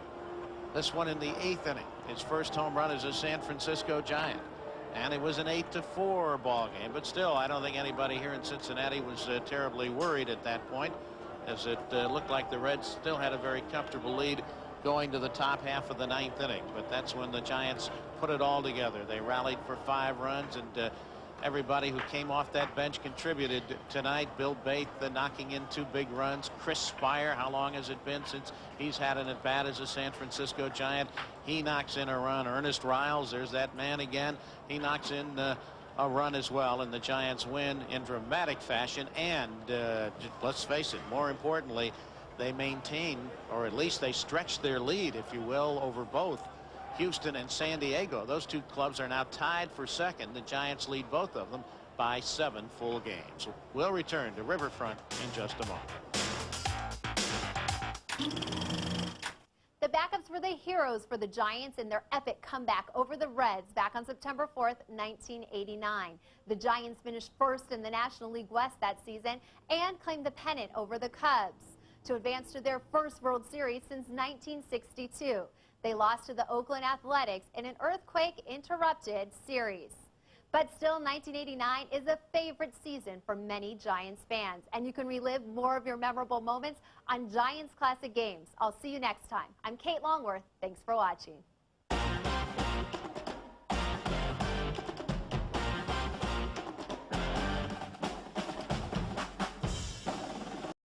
This one in the 8th inning. His first home run as a San Francisco Giant. And it was an 8-4 ball game. But still, I don't think anybody here in Cincinnati was terribly worried at that point, as it looked like the Reds still had a very comfortable lead going to the top half of the 9th inning. But that's when the Giants put it all together. They rallied for 5 runs, and everybody who came off that bench contributed tonight. Bill Bate knocking in 2 big runs. Chris Spire, how long has it been since he's had an at-bat as a San Francisco Giant? He knocks in a run. Ernest Riles, there's that man again. He knocks in a run as well, and the Giants win in dramatic fashion. And let's face it, more importantly, they maintain, or at least they stretch their lead, if you will, over both Houston and San Diego. Those 2 clubs are now tied for second. The Giants lead both of them by 7 full games. We'll return to Riverfront in just a moment. The backups were the heroes for the Giants in their epic comeback over the Reds back on September 4th, 1989. The Giants finished first in the National League West that season and claimed the pennant over the Cubs to advance to their first World Series since 1962. They lost to the Oakland Athletics in an earthquake-interrupted series. But still, 1989 is a favorite season for many Giants fans, and you can relive more of your memorable moments on Giants Classic Games. I'll see you next time. I'm Kate Longworth. Thanks for watching.